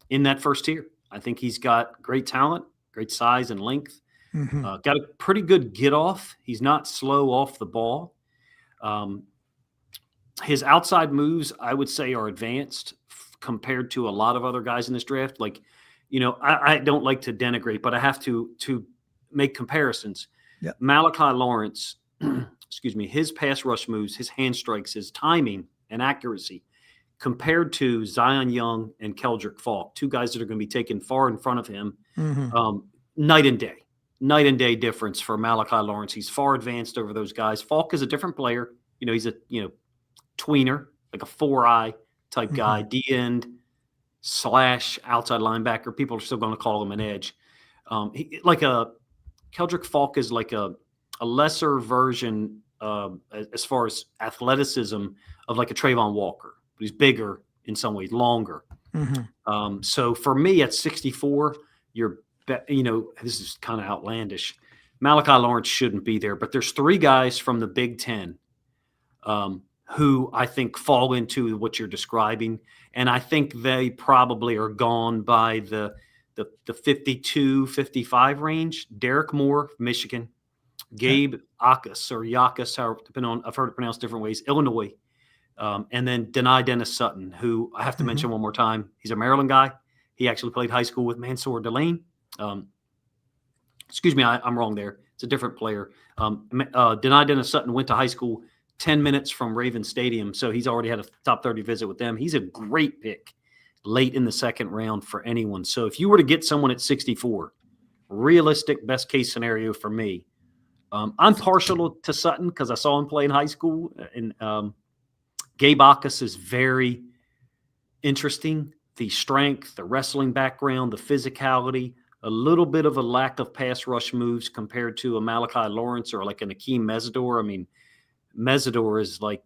in that first tier. I think he's got great talent, great size and length, got a pretty good get off. He's not slow off the ball. His outside moves, I would say, are advanced compared to a lot of other guys in this draft. Like, I don't like to denigrate, but I have to make comparisons. Yep. Malachi Lawrence, his pass rush moves, his hand strikes, his timing and accuracy compared to Zion Young and Keldrick Falk, 2 guys that are going to be taken far in front of him, night and day difference for Malachi Lawrence. He's far advanced over those guys. Falk is a different player. He's a, tweener, like a 4-eye type guy, D-end / outside linebacker. People are still going to call him an edge. Keldrick Falk is like a lesser version as far as athleticism of like a Trayvon Walker. But he's bigger in some ways, longer. So for me at 64, this is kind of outlandish. Malachi Lawrence shouldn't be there, but there's 3 guys from the Big Ten who I think fall into what you're describing. And I think they probably are gone by the 52, 55 range. Derek Moore, Michigan, Gabe Yakas, depending on, I've heard it pronounced different ways, Illinois. And then Denai Dennis Sutton, who I have to mention one more time. He's a Maryland guy. He actually played high school with Mansour Delane. I'm wrong there. It's a different player. Denai Dennis Sutton went to high school 10 minutes from Raven Stadium, so he's already had a top 30 visit with them. He's a great pick late in the second round for anyone. So if you were to get someone at 64, realistic best case scenario for me, I'm partial to Sutton because I saw him play in high school, and Gabe Bacchus is very interesting. The strength, the wrestling background, the physicality, a little bit of a lack of pass rush moves compared to a Malachi Lawrence or like an Akeem Mesidor. I mean, Mesidor is like,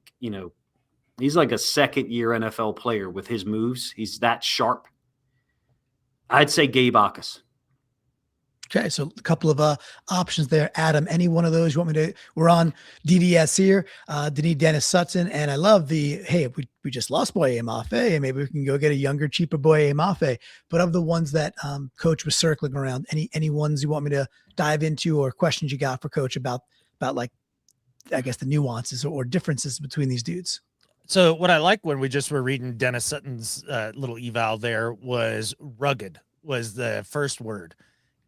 he's like a second-year NFL player with his moves. He's that sharp. I'd say Gabe Bacchus. Okay, so a couple of options there. Adam, any one of those you want me to? We're on DDS here. Dennis Sutton, and I love hey, we just lost Boye Mafe, maybe we can go get a younger, cheaper Boye Mafe. But of the ones that Coach was circling around, any ones you want me to dive into, or questions you got for Coach about like, I guess, the nuances or differences between these dudes? So what I like when we just were reading Dennis Sutton's little eval there was rugged was the first word.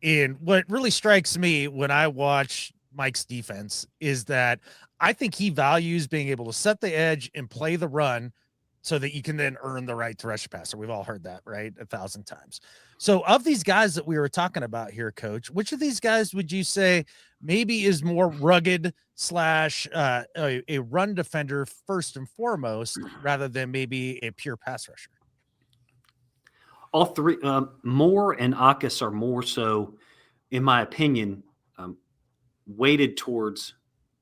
And what really strikes me when I watch Mike's defense is that I think he values being able to set the edge and play the run so that you can then earn the right to rush the passer. We've all heard that, right? 1,000 times. So of these guys that we were talking about here, Coach, which of these guys would you say maybe is more rugged / a run defender first and foremost, rather than maybe a pure pass rusher? All three, Moore and Bacchus are more so, in my opinion, weighted towards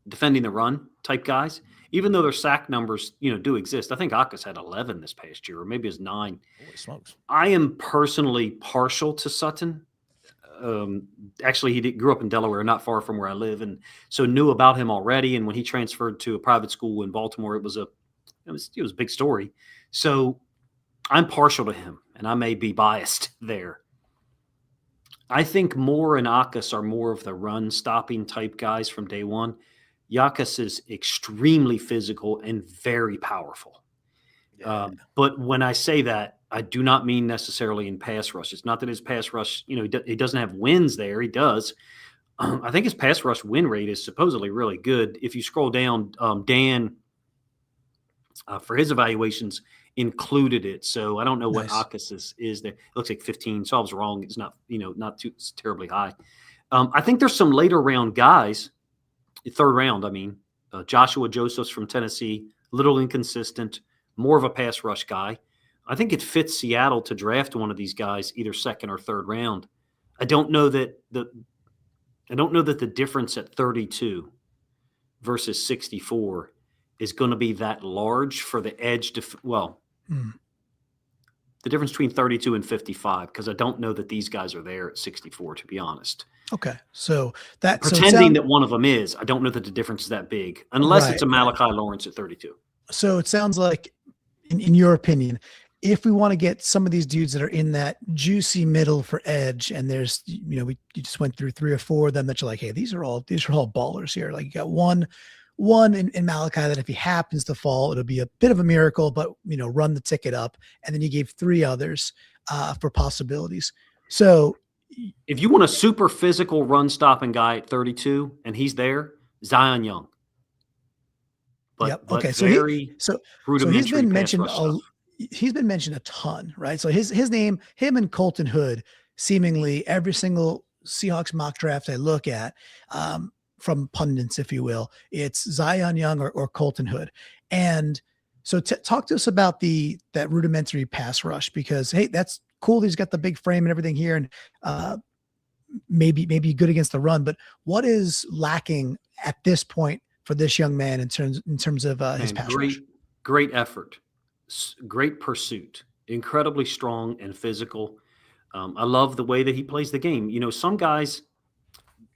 defending the run type guys, even though their sack numbers, do exist. I think Bacchus had 11 this past year, or maybe it was 9. Holy smokes. I am personally partial to Sutton. Actually, he grew up in Delaware, not far from where I live, and so knew about him already. And when he transferred to a private school in Baltimore, it was a big story. So I'm partial to him, and I may be biased there. I think Moore and Bacchus are more of the run-stopping type guys from day one. Bacchus is extremely physical and very powerful. Yeah. But when I say that, I do not mean necessarily in pass rush. It's not that his pass rush, he doesn't have wins there. He does. I think his pass rush win rate is supposedly really good. If you scroll down, Dan, for his evaluations, included it. So I don't know what Bacchus is there. It looks like 15. So I was wrong. It's not, not too terribly high. I think there's some later round guys, third round, Joshua Josephs from Tennessee, little inconsistent, more of a pass rush guy. I think it fits Seattle to draft one of these guys, either second or third round. I don't know that the difference at 32 versus 64 is going to be that large for the edge. The difference between 32 and 55, because I don't know that these guys are there at 64, to be honest. Okay. So that pretending that one of them is, I don't know that the difference is that big, unless it's a Malachi Lawrence at 32. So it sounds like, in your opinion, if we want to get some of these dudes that are in that juicy middle for edge, and there's, you just went through 3 or 4 of them that you're like, hey, these are all ballers here. Like, you got one in Malachi that if he happens to fall, it'll be a bit of a miracle, but run the ticket up. And then you gave 3 others for possibilities. So if you want a super physical run stopping guy at 32 and he's there, Zion Young. But, yep. Okay. So he's been mentioned. He's been mentioned a ton, right? So his name, him and Colton Hood, seemingly every single Seahawks mock draft I look at, from pundits, if you will, it's Zion Young or Colton Hood. And so talk to us about that rudimentary pass rush, because, hey, that's cool. He's got the big frame and everything here, and maybe good against the run, but what is lacking at this point for this young man in terms of his pass rush? Great effort, great pursuit, incredibly strong and physical. I love the way that he plays the game. Some guys,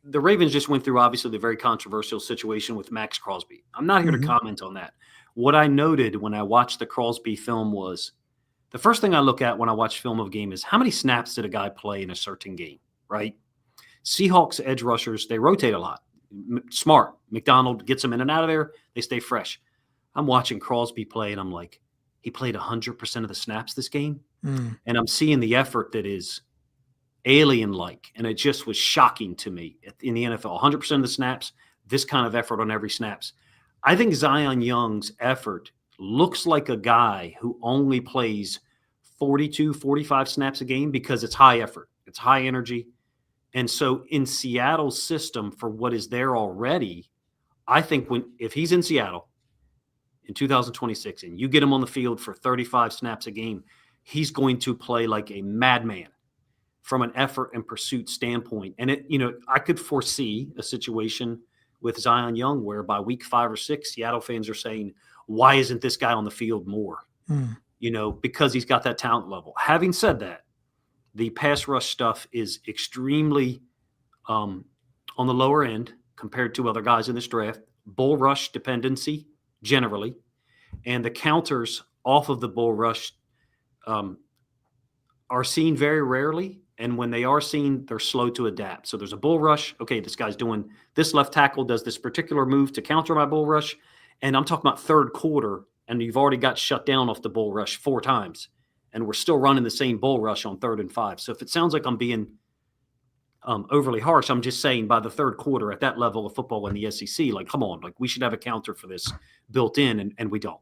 the Ravens just went through, obviously, the very controversial situation with Max Crosby. I'm not here to comment on that. What I noted when I watched the Crosby film was, the first thing I look at when I watch film of a game is how many snaps did a guy play in a certain game, right? Seahawks edge rushers, they rotate a lot. Smart. McDonald gets them in and out of there. They stay fresh. I'm watching Crosby play, and I'm like, he played 100% of the snaps this game. And I'm seeing the effort that is alien-like, and it just was shocking to me in the NFL. 100% of the snaps, this kind of effort on every snaps. I think Zion Young's effort looks like a guy who only plays 42, 45 snaps a game because it's high effort. It's high energy. And so in Seattle's system for what is there already, I think if he's in Seattle in 2026 and you get him on the field for 35 snaps a game, he's going to play like a madman from an effort and pursuit standpoint. And I could foresee a situation with Zion Young where by week 5 or 6, Seattle fans are saying, why isn't this guy on the field more? Because he's got that talent level. Having said that, the pass rush stuff is extremely on the lower end compared to other guys in this draft. Bull rush dependency generally, and the counters off of the bull rush are seen very rarely. And when they are seen, they're slow to adapt. So there's a bull rush. Okay, this guy's doing this, left tackle does this particular move to counter my bull rush. And I'm talking about third quarter, and you've already got shut down off the bull rush 4 times. And we're still running the same bull rush on 3rd and 5. So if it sounds like I'm being overly harsh, I'm just saying by the third quarter at that level of football in the SEC, like, come on, like we should have a counter for this built in, and we don't.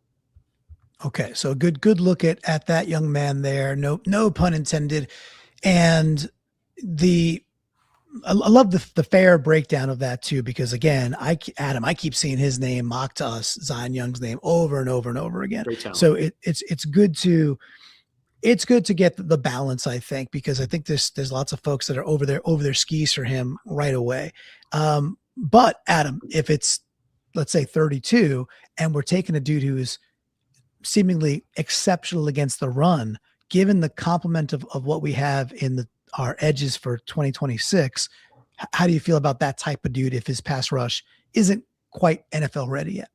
Okay, so good look at that young man there. No pun intended. And I love the fair breakdown of that too, because again, Adam, I keep seeing his name mocked to us, Zion Young's name, over and over and over again. So it's good to get the balance, I think, because I think there's lots of folks that are over their skis for him right away. But Adam, if it's, let's say 32 and we're taking a dude who's seemingly exceptional against the run, given the complement of what we have in our edges for 2026, how do you feel about that type of dude if his pass rush isn't quite NFL ready yet?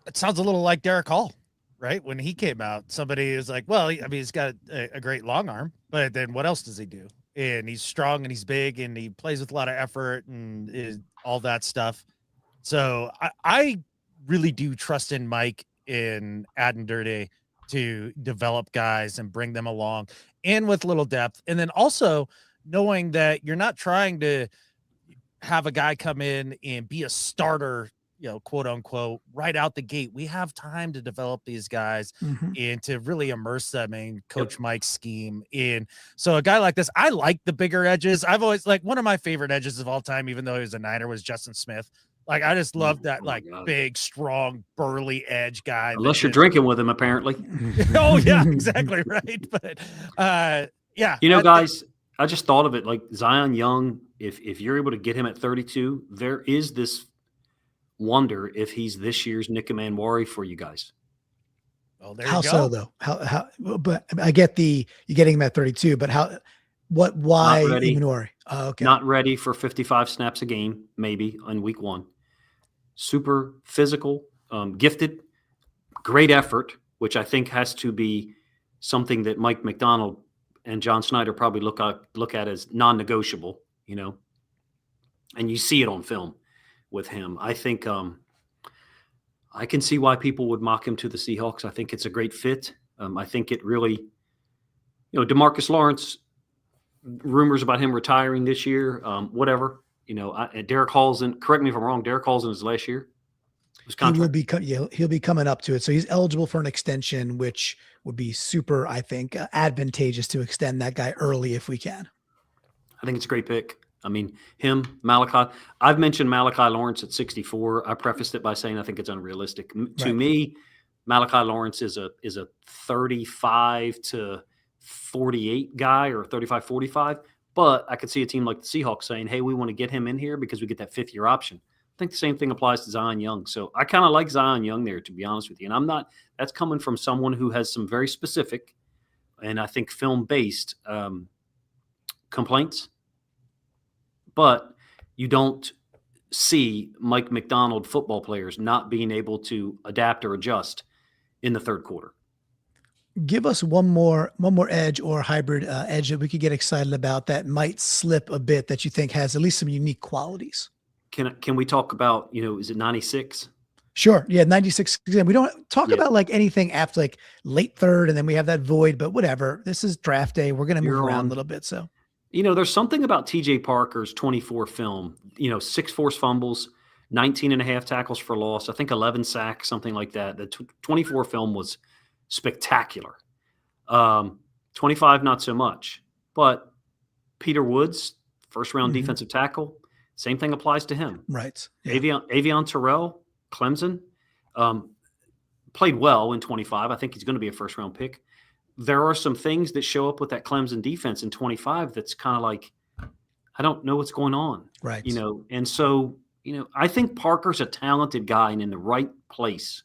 It sounds a little like Derek Hall, right? When he came out, somebody was like, well, I mean, he's got a great long arm, but then what else does he do? And he's strong and he's big and he plays with a lot of effort and all that stuff. So I really do trust in Mike in Aden Durde to develop guys and bring them along and with little depth. And then also knowing that you're not trying to have a guy come in and be a starter, quote unquote, right out the gate. We have time to develop these guys and to really immerse them in Coach Mike's scheme. And so a guy like this, I like the bigger edges. I've always one of my favorite edges of all time, even though he was a Niner, was Justin Smith. Like, I just love that, big, strong, burly edge guy. Unless you're drinking with him, apparently. Oh, yeah, exactly right. But, yeah. Guys, I just thought of it, like Zion Young, if you're able to get him at 32, there is this wonder if he's this year's Nick Manwari for you guys. Well, there how you go. So, though? How? But I get you getting him at 32, but why Manwari? Okay. Not ready for 55 snaps a game, maybe in week 1. Super physical, gifted, great effort, which I think has to be something that Mike McDonald and John Schneider probably look at as non-negotiable, and you see it on film with him. I think I can see why people would mock him to the Seahawks. I think it's a great fit. I think it really, DeMarcus Lawrence, rumors about him retiring this year, whatever. Derek Hall's in. Correct me if I'm wrong. Derek Hall's in his last year. He'll be coming up to it, so he's eligible for an extension, which would be super, I think, advantageous to extend that guy early if we can. I think it's a great pick. I mean, him, Malachi. I've mentioned Malachi Lawrence at 64. I prefaced it by saying I think it's unrealistic. To me, Malachi Lawrence is a 35 to 48 guy or 35, 45. But I could see a team like the Seahawks saying, hey, we want to get him in here because we get that 5th-year option. I think the same thing applies to Zion Young. So I kind of like Zion Young there, to be honest with you. And that's coming from someone who has some very specific and I think film-based complaints. But you don't see Mike McDonald football players not being able to adapt or adjust in the third quarter. Give us one more edge or hybrid edge that we could get excited about that might slip a bit that you think has at least some unique qualities. Can we talk about, is it 96? Sure. Yeah. 96. We don't talk about anything after late third and then we have that void, but whatever. This is draft day. We're going to move around a little bit. So There's something about TJ Parker's 24 film, 6 forced fumbles, 19 and a half tackles for loss, I think 11 sacks, something like that. The 24 film was spectacular. 25, not so much. But Peter Woods, first-round defensive tackle, same thing applies to him. Right. Yeah. Avion Terrell, Clemson, played well in 25. I think he's going to be a first-round pick. There are some things that show up with that Clemson defense in 25 that's kind of like, I don't know what's going on. Right. And so, I think Parker's a talented guy, and in the right place,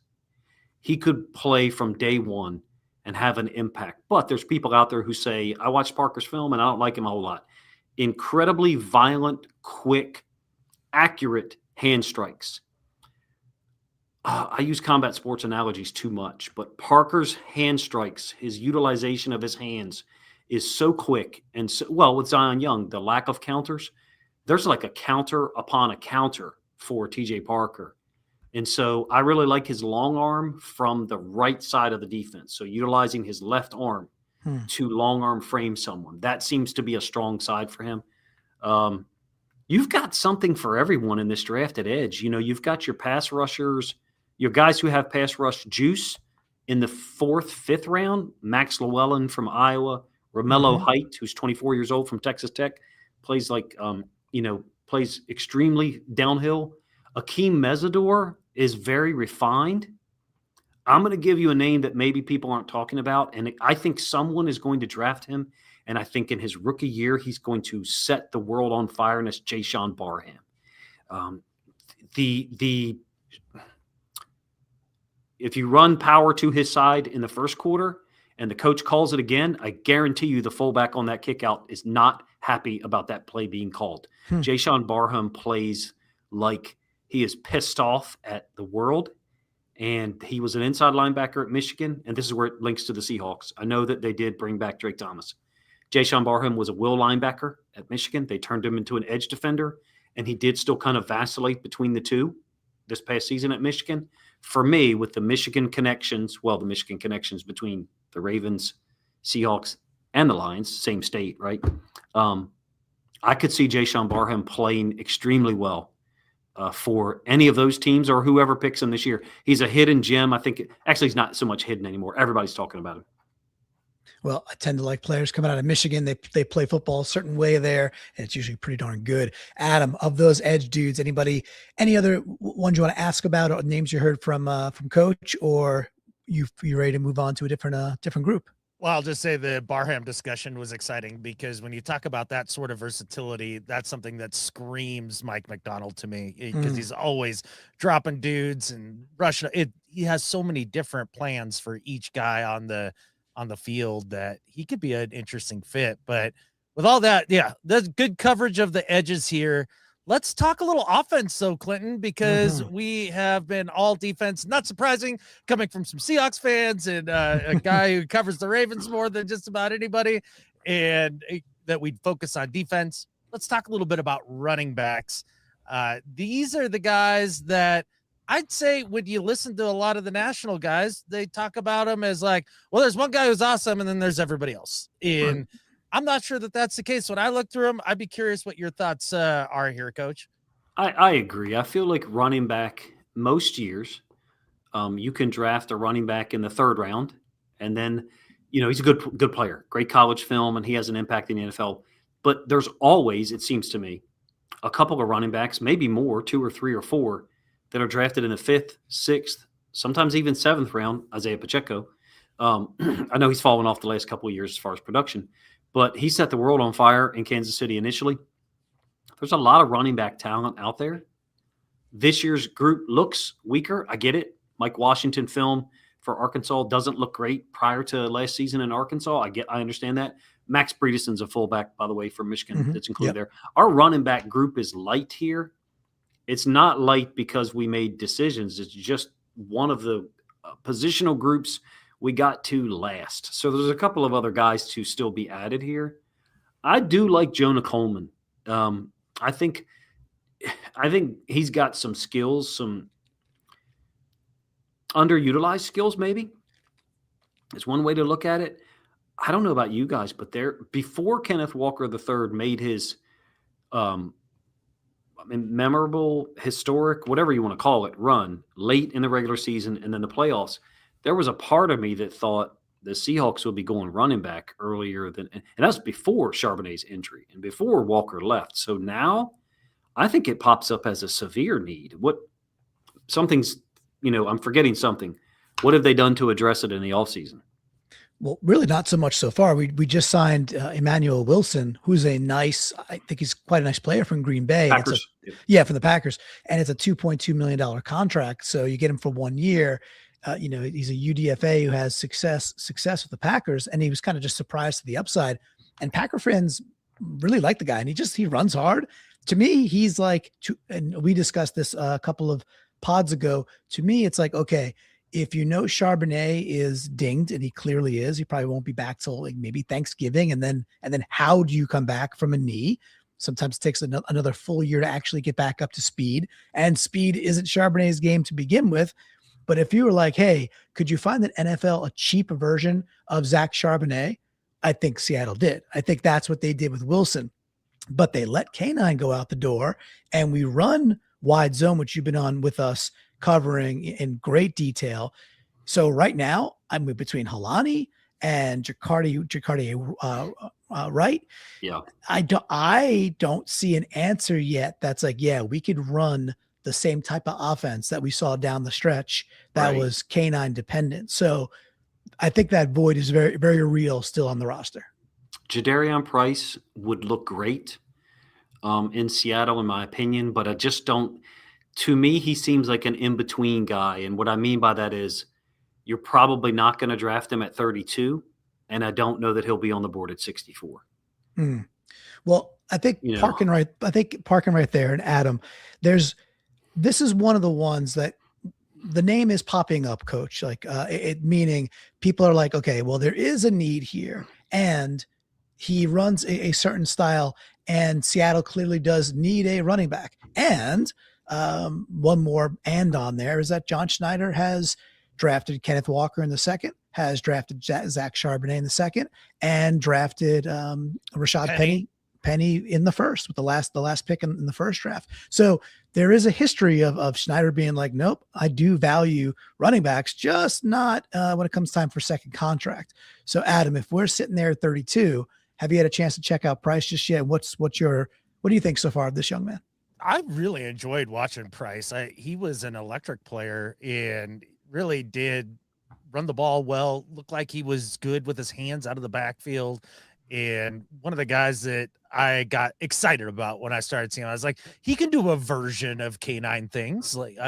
he could play from day one and have an impact. But there's people out there who say, I watched Parker's film and I don't like him a whole lot. Incredibly violent, quick, accurate hand strikes. I use combat sports analogies too much, but Parker's hand strikes, his utilization of his hands is so quick. And so, with Zion Young, the lack of counters, there's like a counter upon a counter for TJ Parker. And so I really like his long arm from the right side of the defense. So utilizing his left arm to long arm frame someone. That seems to be a strong side for him. You've got something for everyone in this draft at edge. You've got your pass rushers, your guys who have pass rush juice in the 4th, 5th round. Max Llewellyn from Iowa, Romello Height, who's 24 years old from Texas Tech, plays plays extremely downhill. Akeem Mesidor is very refined. I'm going to give you a name that maybe people aren't talking about, and I think someone is going to draft him, and I think in his rookie year he's going to set the world on fire, and it's Jayshon Barham. If you run power to his side in the first quarter and the coach calls it again, I guarantee you the fullback on that kickout is not happy about that play being called. Jayshon Barham plays like he is pissed off at the world, and he was an inside linebacker at Michigan, and this is where it links to the Seahawks. I know that they did bring back Drake Thomas. Jayshon Barham was a will linebacker at Michigan. They turned him into an edge defender, and he did still kind of vacillate between the two this past season at Michigan. For me, with the Michigan connections between the Ravens, Seahawks, and the Lions, same state, right? I could see Jayshon Barham playing extremely well for any of those teams or whoever picks him this year. He's a hidden gem. I think actually he's not so much hidden anymore. Everybody's talking about him. Well, I tend to like players coming out of Michigan. They play football a certain way there, and it's usually pretty darn good. Adam, of those edge dudes, any other ones you want to ask about, or names you heard from Coach, or you ready to move on to a different group? Well, I'll just say the Barham discussion was exciting because when you talk about that sort of versatility, that's something that screams Mike McDonald to me, because he's always dropping dudes and rushing. He has so many different plans for each guy on the field that he could be an interesting fit. But with all that, yeah, there's good coverage of the edges here. Let's talk a little offense, though, Clinton, because we have been all defense. Not surprising, coming from some Seahawks fans and a guy who covers the Ravens more than just about anybody, and that we'd focus on defense. Let's talk a little bit about running backs. These are the guys that I'd say when you listen to a lot of the national guys, they talk about them as like, well, there's one guy who's awesome, and then there's everybody else. And I'm not sure that that's the case. When I look through them, I'd be curious what your thoughts are here, Coach. I agree. I feel like running back most years, you can draft a running back in the 3rd round, and then, he's a good player, great college film, and he has an impact in the NFL. But there's always, it seems to me, a couple of running backs, maybe more, 2 or 3 or 4, that are drafted in the 5th, 6th, sometimes even 7th round. Isaiah Pacheco. I know he's fallen off the last couple of years as far as production, but he set the world on fire in Kansas City initially. There's a lot of running back talent out there. This year's group looks weaker. I get it. Mike Washington film for Arkansas doesn't look great prior to last season in Arkansas. I understand that. Max Bredeson's a fullback, by the way, from Michigan that's included there. Our running back group is light here. It's not light because we made decisions. It's just one of the positional groups we got to last. So there's a couple of other guys to still be added here. I do like Jonah Coleman. I think he's got some skills, some underutilized skills maybe. It's one way to look at it. I don't know about you guys, but before Kenneth Walker III made his memorable, historic, whatever you want to call it, run late in the regular season and then the playoffs, there was a part of me that thought the Seahawks would be going running back earlier than, and that's before Charbonnet's injury and before Walker left. So now I think it pops up as a severe need. I'm forgetting something. What have they done to address it in the offseason? Well, really not so much so far. We just signed Emmanuel Wilson, who's I think he's quite a nice player from Green Bay. Packers. From the Packers. And it's a $2.2 million contract. So you get him for 1 year. He's a UDFA who has success with the Packers. And he was kind of just surprised to the upside. And Packer fans really like the guy. And he runs hard. To me, he's like, and we discussed this a couple of pods ago. To me, it's like, okay, if Charbonnet is dinged, and he clearly is, he probably won't be back till like maybe Thanksgiving. And then how do you come back from a knee? Sometimes it takes another full year to actually get back up to speed. And speed isn't Charbonnet's game to begin with. But if you were like, hey, could you find an NFL a cheap version of Zach Charbonnet? I think Seattle did. I think that's what they did with Wilson. But they let K9 go out the door, and we run wide zone, which you've been on with us covering in great detail. So right now I'm between Halani and Jacardi right. Yeah. I don't see an answer yet. That's like, yeah, we could run the same type of offense that we saw down the stretch that was K9 dependent. So I think that void is very, very real still on the roster. Jadarian Price would look great in Seattle, in my opinion, but I just don't. To me, he seems like an in-between guy. And what I mean by that is you're probably not going to draft him at 32, and I don't know that he'll be on the board at 64. Well, I think parking right there, and Adam, this is one of the ones that the name is popping up, Coach. Like meaning people are like, okay, well, there is a need here, and he runs a certain style, and Seattle clearly does need a running back. And one more on there is that John Schneider has drafted Kenneth Walker in the second, has drafted Zach Charbonnet in the second, and drafted Rashad Penny in the first with the last pick in the first draft. So there is a history of Schneider being like, nope, I do value running backs, just not when it comes time for second contract. So Adam, if we're sitting there at 32, have you had a chance to check out Price just yet? What do you think so far of this young man? I really enjoyed watching Price. He was an electric player and really did run the ball well. Looked like he was good with his hands out of the backfield. And one of the guys that I got excited about when I started seeing him, I was like, he can do a version of K9 things. Like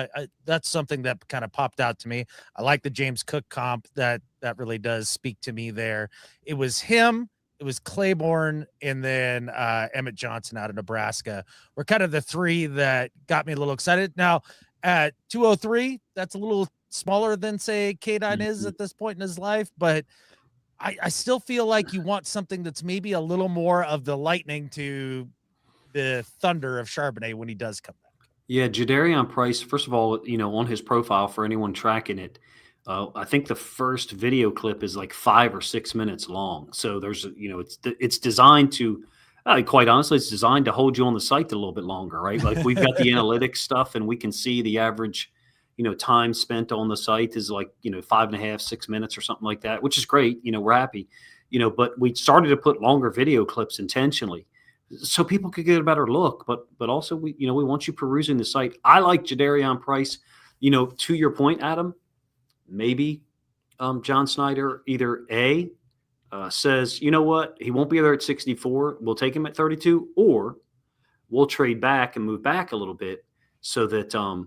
that's something that kind of popped out to me. I like the James Cook comp. That really does speak to me there. It was him. It was Claiborne, and then Emmett Johnson out of Nebraska were kind of the three that got me a little excited. Now, at 203, that's a little smaller than, say, K9 is at this point in his life, but I still feel like you want something that's maybe a little more of the lightning to the thunder of Charbonnet when he does come back. Yeah, Jadarian Price, first of all, on his profile for anyone tracking it, I think the first video clip is like 5 or 6 minutes long. So there's, it's designed to, quite honestly, it's designed to hold you on the site a little bit longer, right? Like we've got the analytics stuff, and we can see the average, time spent on the site is like, 5.5, 6 minutes or something like that, which is great. We're happy, but we started to put longer video clips intentionally so people could get a better look. But also we want you perusing the site. I like Jadarian Price, to your point, Adam. Maybe John Schneider either says, you know what, he won't be there at 64. We'll take him at 32, or we'll trade back and move back a little bit so that,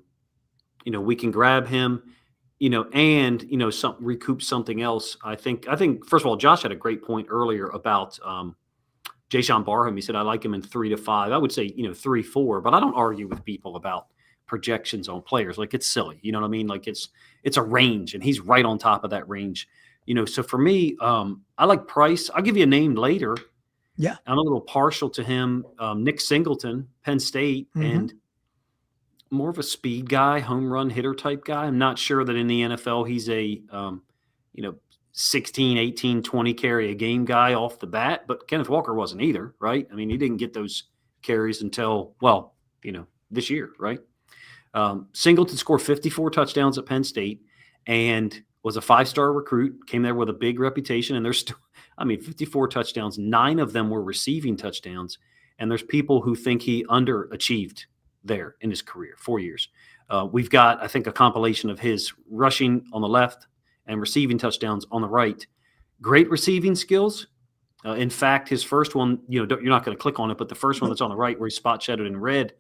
we can grab him, and, recoup something else. I think, first of all, Josh had a great point earlier about Jason Barham. He said, I like him in 3 to 5. I would say, 3, 4, but I don't argue with people about projections on players. Like, it's silly. You know what I mean? Like it's a range, and he's right on top of that range. So for me, I like Price. I'll give you a name later. Yeah. I'm a little partial to him. Nick Singleton, Penn State, and more of a speed guy, home run hitter type guy. I'm not sure that in the NFL he's a, 16, 18, 20 carry a game guy off the bat, but Kenneth Walker wasn't either, right? I mean, he didn't get those carries until, well, this year, right? Singleton scored 54 touchdowns at Penn State and was a 5-star recruit, came there with a big reputation, and there's still, 54 touchdowns, 9 of them were receiving touchdowns, and there's people who think he underachieved there in his career, 4 years. We've got, I think, a compilation of his rushing on the left and receiving touchdowns on the right. Great receiving skills. In fact, his first one, you're not going to click on it, but the first one that's on the right where he's spot shadowed in red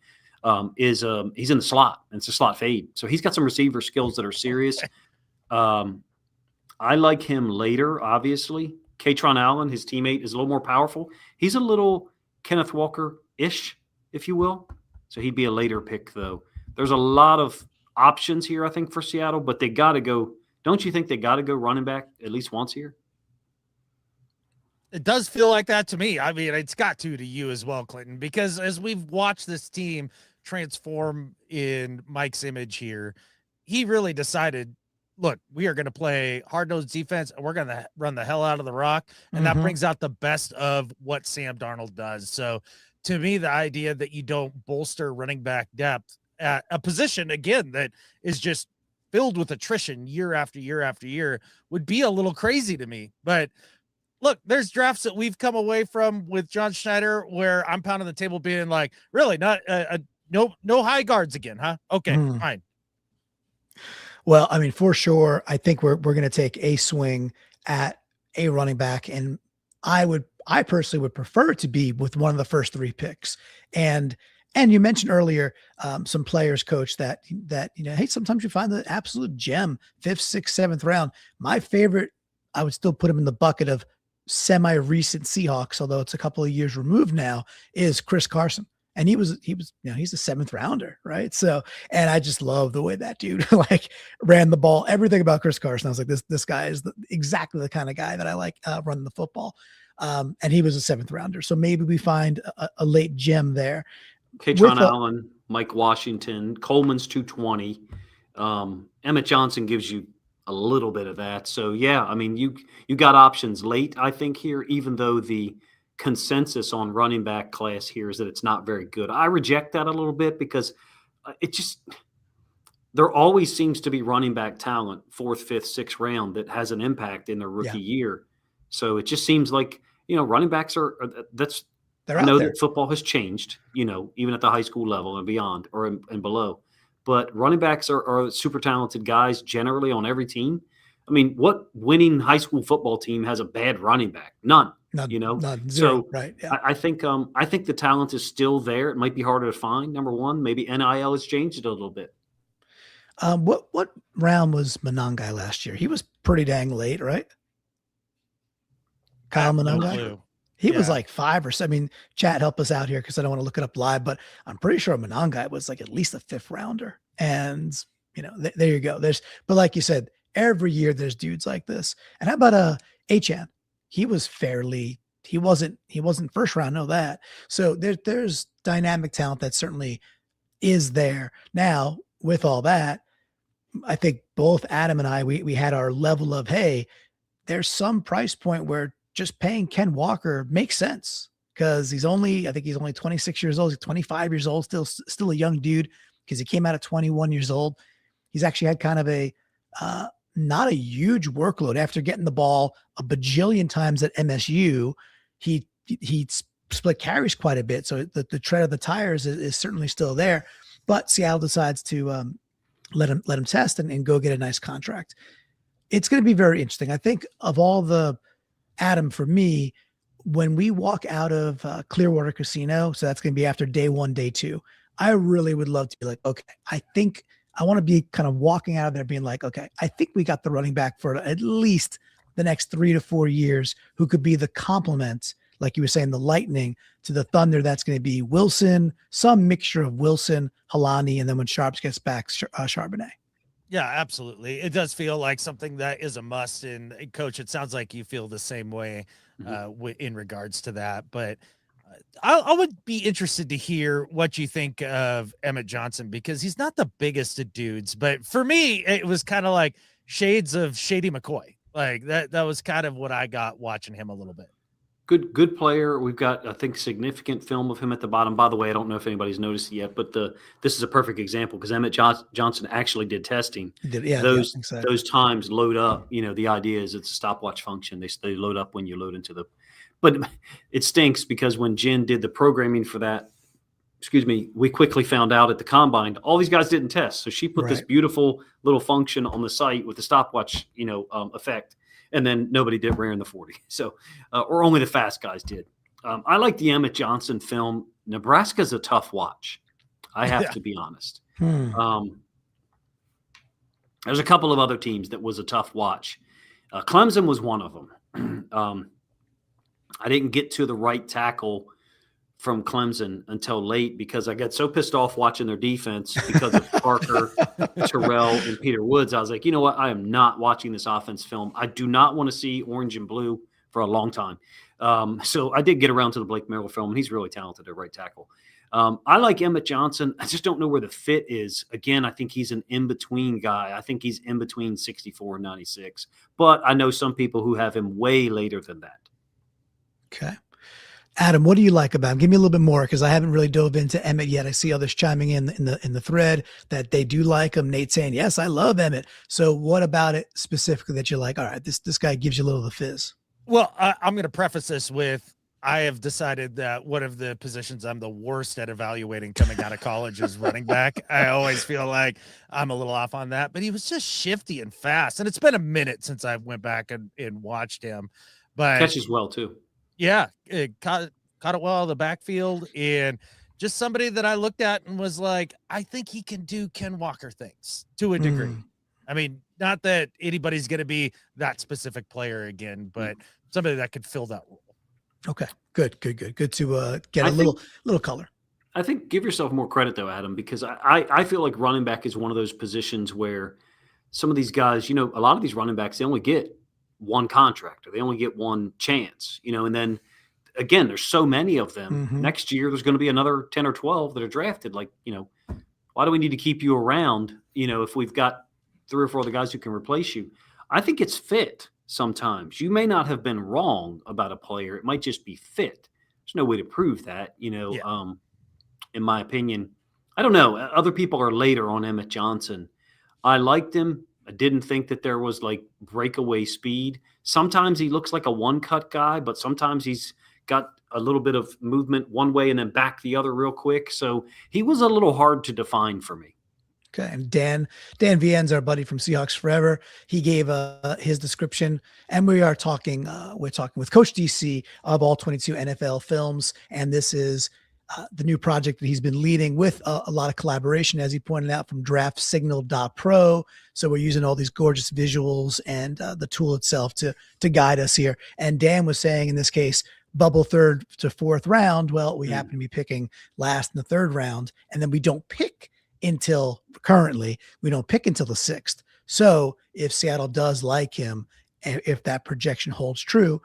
is he's in the slot, and it's a slot fade. So he's got some receiver skills that are serious. I like him later, obviously. Katron Allen, his teammate, is a little more powerful. He's a little Kenneth Walker-ish, if you will. So he'd be a later pick, though. There's a lot of options here, I think, for Seattle, but they got to go. Don't you think they got to go running back at least once here? It does feel like that to me. I mean, it's got to you as well, Clinton, because as we've watched this team transform in Mike's image here, he really decided, look, we are going to play hard-nosed defense, and we're going to run the hell out of the rock, and that brings out the best of what Sam Darnold does. So to me, the idea that you don't bolster running back depth at a position, again, that is just filled with attrition year after year after year would be a little crazy to me. But look, there's drafts that we've come away from with John Schneider where I'm pounding the table being like, really not no high guards again, huh? Okay, fine. Well, I mean, for sure, I think we're going to take a swing at a running back, and I personally would prefer it to be with one of the first 3 picks. And you mentioned earlier some players, Coach, that hey, sometimes you find the absolute gem, 5th, 6th, 7th round. My favorite, I would still put him in the bucket of semi-recent Seahawks, although it's a couple of years removed now, is Chris Carson. And he's a 7th rounder, right? So, and I just love the way that dude ran the ball, everything about Chris Carson. I was like, this guy is exactly the kind of guy that I like running the football. And he was a 7th rounder. So maybe we find a late gem there. Katron Allen, Mike Washington, Coleman's 220. Emmett Johnson gives you a little bit of that. So yeah, I mean, you got options late, I think, here, even though the consensus on running back class here is that it's not very good. I reject that a little bit because there always seems to be running back talent 4th, 5th, 6th round that has an impact in their rookie year. So it just seems like, running backs I know that football has changed, even at the high school level and beyond and below. But running backs are super talented guys generally on every team. I mean, what winning high school football team has a bad running back? None. None, zero, so right? Yeah. I think the talent is still there. It might be harder to find. Number one, maybe NIL has changed it a little bit. What round was Monangai last year? He was pretty dang late, right? Kyle Monangai. He was like 5 or 6. I mean, chat, help us out here because I don't want to look it up live, but I'm pretty sure Monangai was like at least a 5th rounder. And there you go. But like you said, every year there's dudes like this. And how about Achan? He was he wasn't first round, know that. So there's dynamic talent that certainly is there. Now, with all that, I think both Adam and I, we had our level of, hey, there's some price point where just paying Ken Walker makes sense because he's only 26 years old. He's 25 years old, still a young dude because he came out at 21 years old. He's actually had kind of a not a huge workload after getting the ball a bajillion times at MSU. He split carries quite a bit. So the tread of the tires is certainly still there, but Seattle decides to let him test and go get a nice contract. It's going to be very interesting. I think of all the Adam, for me, when we walk out of Clearwater Casino, so that's going to be after day 1, day 2, I really would love to be like, okay, I think I want to be kind of walking out of there being like, okay, I think we got the running back for at least the next 3 to 4 years who could be the complement, like you were saying, the lightning to the thunder. That's going to be Wilson, some mixture of Wilson, Halani, and then when Sharps gets back, Charbonnet. Yeah, absolutely. It does feel like something that is a must. And Coach, it sounds like you feel the same way in regards to that. But I would be interested to hear what you think of Emmett Johnson, because he's not the biggest of dudes. But for me, it was kind of like shades of Shady McCoy. Like that was kind of what I got watching him a little bit. Good player. We've got, I think, significant film of him at the bottom. By the way, I don't know if anybody's noticed it yet, but this is a perfect example because Emmett Johnson actually did testing. Those times load up. The idea is it's a stopwatch function. They load up when you load into the. But it stinks because when Jen did the programming for that, we quickly found out at the combine all these guys didn't test. So she put this beautiful little function on the site with the stopwatch, effect. And then nobody did rare in the 40. So, or only the fast guys did. I like the Emmett Johnson film. Nebraska's a tough watch. I have to be honest. There's a couple of other teams that was a tough watch. Clemson was one of them. I didn't get to the right tackle from Clemson until late because I got so pissed off watching their defense because of Parker, Terrell, and Peter Woods. I was like, you know what? I am not watching this offense film. I do not want to see orange and blue for a long time. So I did get around to the Blake Merrill film, and he's really talented at right tackle. I like Emmett Johnson. I just don't know where the fit is. Again, I think he's an in-between guy. I think he's in between 64 and 96. But I know some people who have him way later than that. Okay. Adam, what do you like about him? Give me a little bit more because I haven't really dove into Emmett yet. I see others chiming in the thread that they do like him. Nate saying, yes, I love Emmett. So what about it specifically that you're like, all right, this guy gives you a little of the fizz? Well, I'm going to preface this with I have decided that one of the positions I'm the worst at evaluating coming out of college is running back. I always feel like I'm a little off on that, but he was just shifty and fast. And it's been a minute since I went back and watched him. But catches well, too. Yeah, it caught it well out of the backfield, and just somebody that I looked at and was like, I think he can do Ken Walker things to a degree. I mean, not that anybody's going to be that specific player again, but somebody that could fill that role. Okay, good to get a little color. I think give yourself more credit though, Adam, because I feel like running back is one of those positions where some of these guys, a lot of these running backs, they only get one contract or they only get one chance, and then again, there's so many of them. Next year, there's going to be another 10 or 12 that are drafted. Like, why do we need to keep you around? If we've got 3 or 4 other guys who can replace you. I think it's fit sometimes. You may not have been wrong about a player. It might just be fit. There's no way to prove that, in my opinion. I don't know. Other people are later on Emmett Johnson. I liked him. I didn't think that there was like breakaway speed. Sometimes he looks like a one-cut guy, but sometimes he's got a little bit of movement one way and then back the other real quick. So he was a little hard to define for me. Okay. And Dan Vienne's our buddy from Seahawks Forever. He gave his description, and we're talking with Coach DC of All-22 NFL Films. And this is the new project that he's been leading with a lot of collaboration, as he pointed out, from draftsignal.pro. So we're using all these gorgeous visuals and the tool itself to guide us here. And Dan was saying in this case, bubble 3rd to 4th round. Well, we happen to be picking last in the 3rd round, and then we don't pick until the 6th. So if Seattle does like him, if that projection holds true,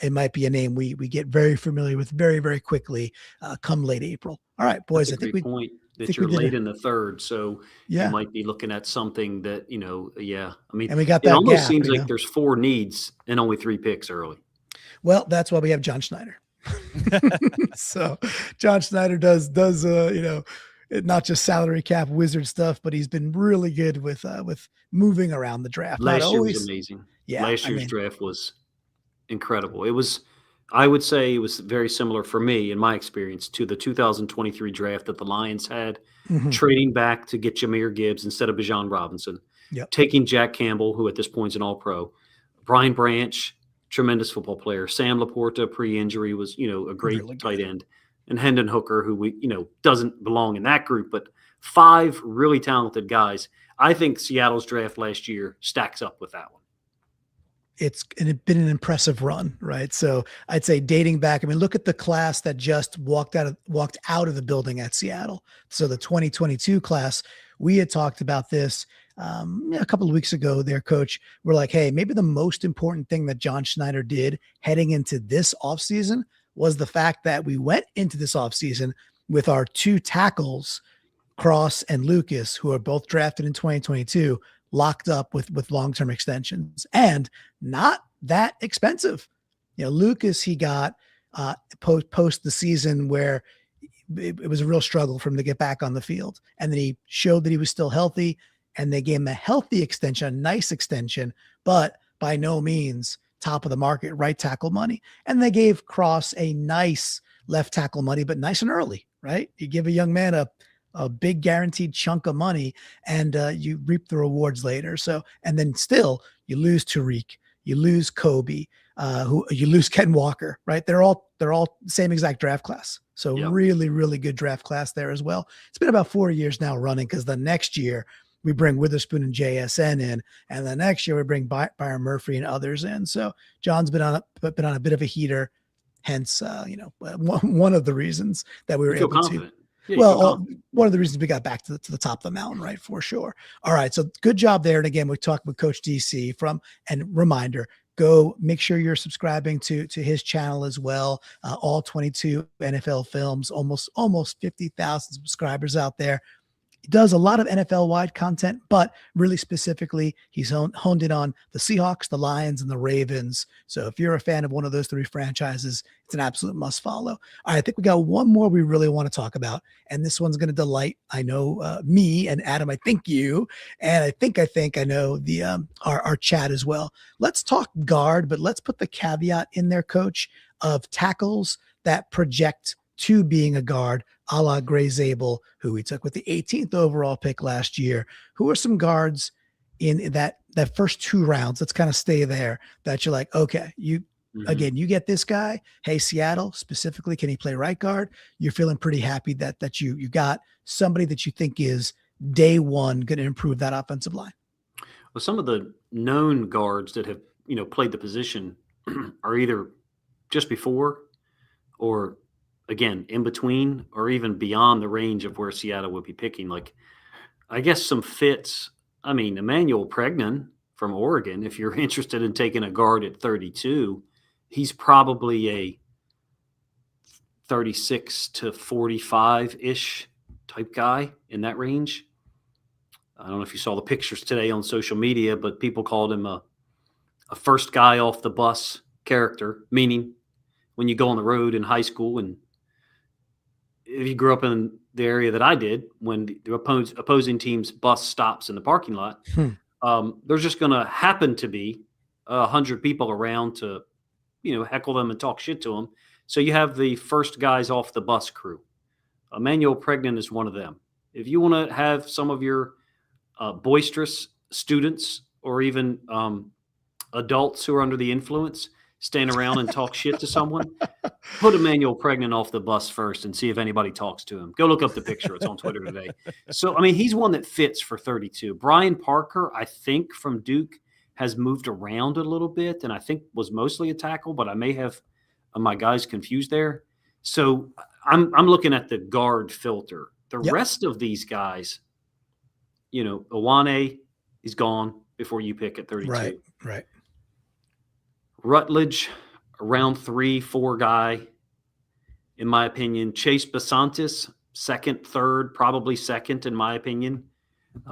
it might be a name we get very familiar with very, very quickly come late April. All right, boys. That's a great point that you're late in the 3rd. So you might be looking at something that, I mean, and we got that it almost gap, seems like there's 4 needs and only 3 picks early. Well, that's why we have John Schneider. So John Schneider does not just salary cap wizard stuff, but he's been really good with moving around the draft. Last year was amazing. Yeah, last year's draft was incredible. I would say it was very similar for me in my experience to the 2023 draft that the Lions had, trading back to get Jahmyr Gibbs instead of Bijan Robinson, taking Jack Campbell, who at this point is an All-Pro, Brian Branch, tremendous football player, Sam Laporta pre-injury was, a great really tight end, and Hendon Hooker, who doesn't belong in that group, but 5 really talented guys. I think Seattle's draft last year stacks up with that one. It's been an impressive run, right? So I'd say dating back, look at the class that just walked out of the building at Seattle. So the 2022 class, we had talked about this a couple of weeks ago there, Coach. We're like, hey, maybe the most important thing that John Schneider did heading into this offseason was the fact that we went into this offseason with our 2 tackles, Cross and Lucas, who are both drafted in 2022, locked up with long-term extensions and not that expensive. Lucas, he got post the season where it was a real struggle for him to get back on the field. And then he showed that he was still healthy, and they gave him a healthy extension, a nice extension, but by no means top of the market right tackle money. And they gave Cross a nice left tackle money, but nice and early, right? You give a young man a big guaranteed chunk of money, and you reap the rewards later. So, and then still you lose Tariq, you lose Kobe, who you lose Ken Walker, right? They're all same exact draft class. So really, really good draft class there as well. It's been about 4 years now running, because the next year we bring Witherspoon and JSN in, and the next year we bring Byron Murphy and others in. So John's been on a bit of a heater. Hence, one of the reasons that we were able confident. to. Well, one of the reasons we got back to the top of the mountain, right? For sure. All right. So good job there. And again, we talked with Coach DC and reminder, go make sure you're subscribing to his channel as well. All-22 NFL Films, almost 50,000 subscribers out there. He does a lot of NFL-wide content, but really specifically, he's honed in on the Seahawks, the Lions, and the Ravens. So if you're a fan of one of those three franchises, it's an absolute must follow. All right, I think we got one more we really want to talk about, and this one's going to delight, I know, me and Adam. I think you, and I think I know the our chat as well. Let's talk guard, but let's put the caveat in there, Coach, of tackles that project to being a guard, a la Gray Zabel, who we took with the 18th overall pick last year. Who are some guards in that first 2 rounds? Let's kind of stay there, that you're like, okay, again, you get this guy. Hey, Seattle specifically, can he play right guard? You're feeling pretty happy that you got somebody that you think is day one going to improve that offensive line. Well, some of the known guards that have played the position are either just before or, again, in between, or even beyond the range of where Seattle would be picking. Like, I guess some fits. I mean, Emmanuel Pregnan from Oregon, if you're interested in taking a guard at 32, he's probably a 36 to 45-ish type guy in that range. I don't know if you saw the pictures today on social media, but people called him a first guy off the bus character, meaning when you go on the road in high school, and if you grew up in the area that I did, when the opposing team's bus stops in the parking lot, there's just going to happen to be 100 people around to, heckle them and talk shit to them. So you have the first guys off the bus crew. Emmanuel Pregnan is one of them. If you want to have some of your boisterous students or even adults who are under the influence stand around and talk shit to someone, put Emmanuel Pregnan off the bus first and see if anybody talks to him. Go look up the picture. It's on Twitter today. So, I mean, he's one that fits for 32. Brian Parker, I think, from Duke, has moved around a little bit, and I think was mostly a tackle, but I may have my guys confused there. So I'm looking at the guard filter. The rest of these guys, Iwane is gone before you pick at 32. Right. Rutledge, round 3-4 guy, in my opinion. Chase Basantis, second, third, probably second, in my opinion.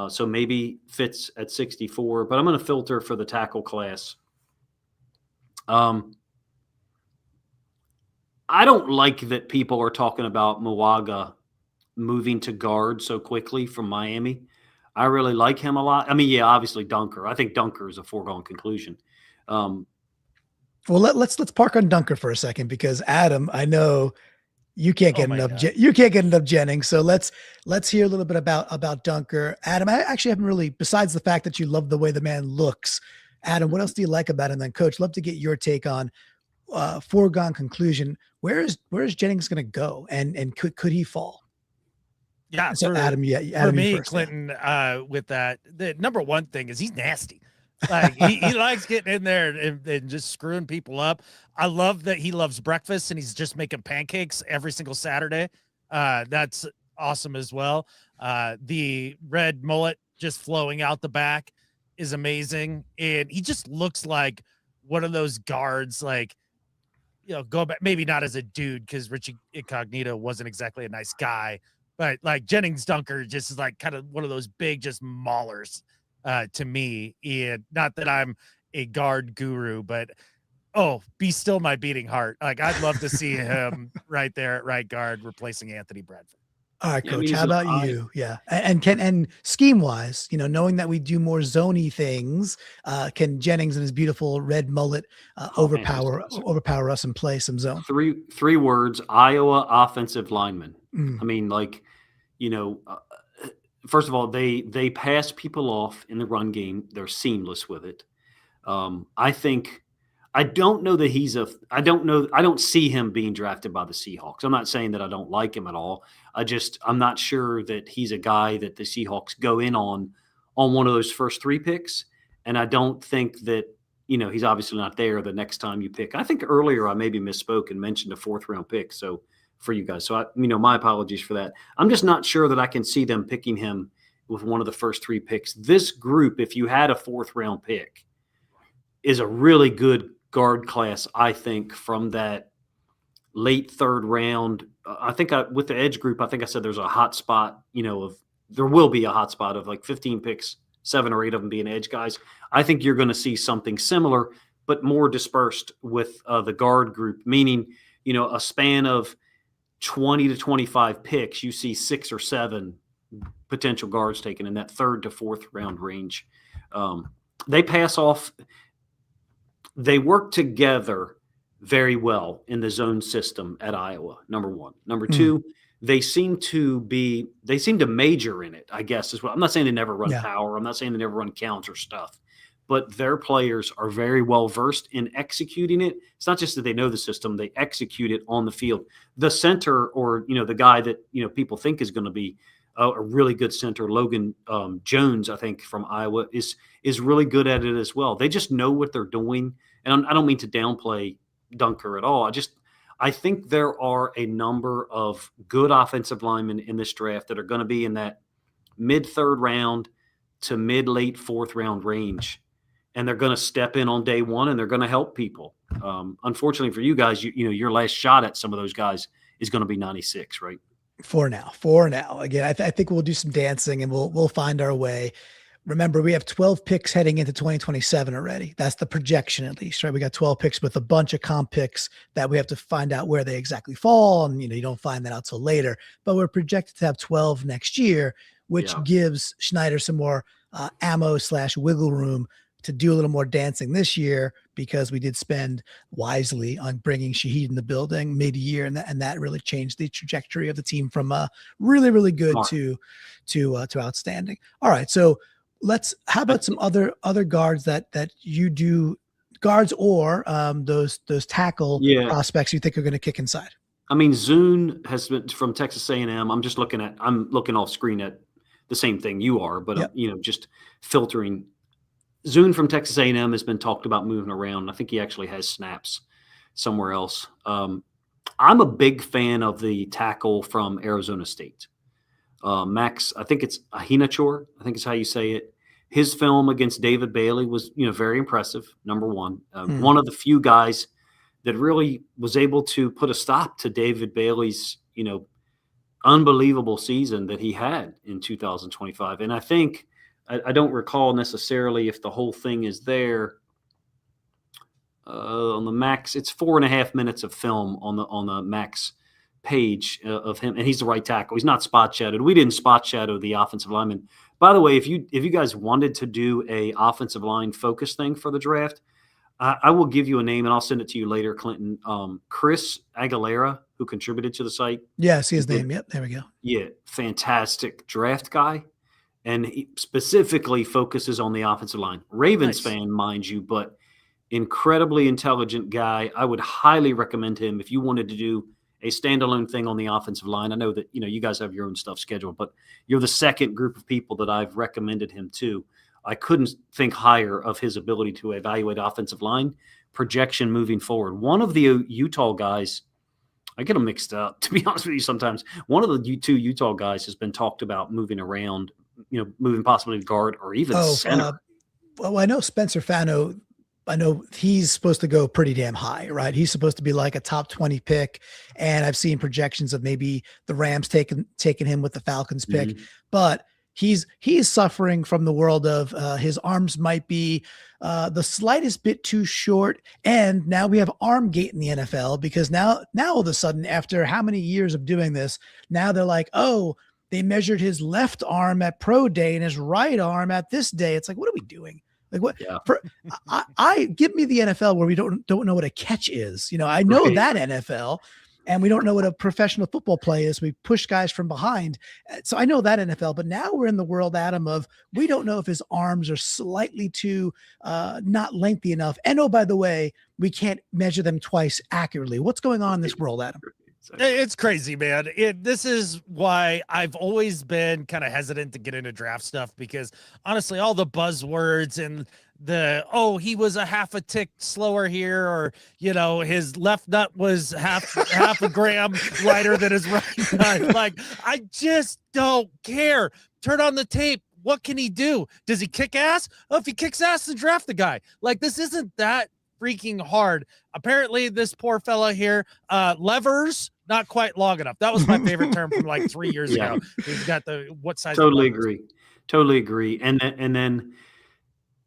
So maybe fits at 64, but I'm going to filter for the tackle class. I don't like that people are talking about Moaga moving to guard so quickly from Miami. I really like him a lot. I mean, yeah, obviously Dunker. I think Dunker is a foregone conclusion. Well, let's park on Dunker for a second, because Adam, I know you can't get enough Jennings. So let's hear a little bit about Dunker. Adam, I actually haven't really, besides the fact that you love the way the man looks, Adam, what else do you like about him? Then, Coach, love to get your take on foregone conclusion. Where is Jennings going to go, and could he fall? Yeah. So Adam, for me, first, Clinton, with that, the number one thing is he's nasty. Like he likes getting in there and just screwing people up. I love that he loves breakfast and he's just making pancakes every single Saturday. That's awesome as well. The red mullet just flowing out the back is amazing. And he just looks like one of those guards, like, go back, maybe not as a dude, because Richie Incognito wasn't exactly a nice guy, but like Jennings Dunker just is like kind of one of those big, just maulers. to me. And not that I'm a guard guru, but be still my beating heart. Like, I'd love to see him right there at right guard replacing Anthony Bradford. All right, Coach, how about you? Yeah. And scheme wise, knowing that we do more zony things, can Jennings and his beautiful red mullet overpower us and play some zone? Three words: Iowa offensive lineman. I mean, first of all, they pass people off in the run game. They're seamless with it. I don't know that I don't see him being drafted by the Seahawks. I'm not saying that I don't like him at all. I'm not sure that he's a guy that the Seahawks go in on one of those first 3 picks. And I don't think that, he's obviously not there the next time you pick. I think earlier I maybe misspoke and mentioned a 4th round pick. So for you guys, so my apologies for that. I'm just not sure that I can see them picking him with one of the first 3 picks. This group, if you had a 4th round pick, is a really good guard class, I think, from that late 3rd round. I think with the edge group, I think I said there's a hot spot, there will be a hot spot of like 15 picks, 7 or 8 of them being edge guys. I think you're going to see something similar, but more dispersed with the guard group, meaning, a span of 20 to 25 picks, you see 6 or 7 potential guards taken in that 3rd to 4th round range. They pass off. They work together very well in the zone system at Iowa, number one. Number two, they seem to major in it, I guess, as well. I'm not saying they never run power. I'm not saying they never run counter stuff. But their players are very well versed in executing it. It's not just that they know the system, they execute it on the field. The center, or the guy that people think is going to be a really good center, Logan Jones, I think, from Iowa, is really good at it as well. They just know what they're doing. And I don't mean to downplay Dunker at all. I think there are a number of good offensive linemen in this draft that are going to be in that mid-3rd round to mid-late 4th round range. And they're going to step in on day one, and they're going to help people. Unfortunately for you guys, your last shot at some of those guys is going to be 96, right? For now. Again, I think we'll do some dancing and we'll find our way. Remember, we have 12 picks heading into 2027 already. That's the projection, at least, right? We got 12 picks with a bunch of comp picks that we have to find out where they exactly fall. And, you don't find that out till later, but we're projected to have 12 next year, which gives Schneider some more ammo/wiggle room to do a little more dancing this year, because we did spend wisely on bringing Shaheed in the building mid-year, and that really changed the trajectory of the team from really, really good to outstanding. All right, so how about some other guards that you do, guards or those tackle prospects you think are going to kick inside? I mean, Zune has been from Texas A&M. I'm looking off screen at the same thing you are, but just filtering. Zune from Texas A&M has been talked about moving around. I think he actually has snaps somewhere else. I'm a big fan of the tackle from Arizona State. Max, I think it's Ahinachor, I think is how you say it. His film against David Bailey was, very impressive, number one. One of the few guys that really was able to put a stop to David Bailey's, unbelievable season that he had in 2025. And I think, I don't recall necessarily if the whole thing is there on the Max. It's 4.5 minutes of film on the Max page of him, and he's the right tackle. He's not spot shadowed. We didn't spot shadow the offensive lineman. By the way, if you guys wanted to do a offensive line focus thing for the draft, I will give you a name and I'll send it to you later, Clinton. Chris Aguilera, who contributed to the site. Yeah, I see his name. Yep, there we go. Yeah, fantastic draft guy. And he specifically focuses on the offensive line. Ravens fan, mind you, but incredibly intelligent guy. I would highly recommend him if you wanted to do a standalone thing on the offensive line. I know that, you guys have your own stuff scheduled, but you're the second group of people that I've recommended him to. I couldn't think higher of his ability to evaluate offensive line projection moving forward. One of the Utah guys, I get them mixed up, to be honest with you sometimes. One of the two Utah guys has been talked about moving around, moving possibly to guard or even center. Well, I know Spencer Fano. I know he's supposed to go pretty damn high, right? He's supposed to be like a top 20 pick. And I've seen projections of maybe the Rams taking him with the Falcons pick, but he's suffering from the world of his arms might be the slightest bit too short. And now we have arm gate in the NFL because now all of a sudden, after how many years of doing this, now they're like, oh, they measured his left arm at pro day and his right arm at this day. It's like, what are we doing? Like what? Yeah. I give me the NFL where we don't know what a catch is. I know that NFL, and we don't know what a professional football play is. We push guys from behind. So I know that NFL, but now we're in the world, Adam, of we don't know if his arms are slightly too not lengthy enough. And oh, by the way, we can't measure them twice accurately. What's going on in this world, Adam? It's crazy, man. This is why I've always been kind of hesitant to get into draft stuff, because honestly, all the buzzwords and he was a half a tick slower here, or his left nut was half a gram lighter than his right nut. Like, I just don't care. Turn on the tape. What can he do? Does he kick ass? Oh, if he kicks ass, then draft the guy. Like, this isn't that freaking hard. Apparently, this poor fella here, levers not quite long enough. That was my favorite term from like 3 years ago. He's got what size? Totally agree. And then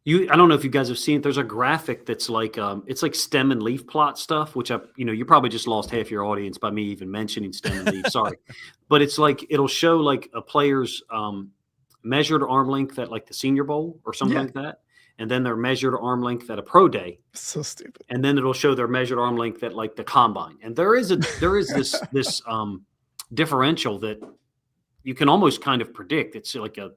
I don't know if you guys have seen it. There's a graphic that's like it's like stem and leaf plot stuff, which you probably just lost half your audience by me even mentioning stem and leaf. Sorry, but it's like it'll show like a player's measured arm length at like the Senior Bowl or something like that. And then their measured arm length at a pro day. So stupid. And then it'll show their measured arm length at like the combine. And there is this differential that you can almost kind of predict. It's like a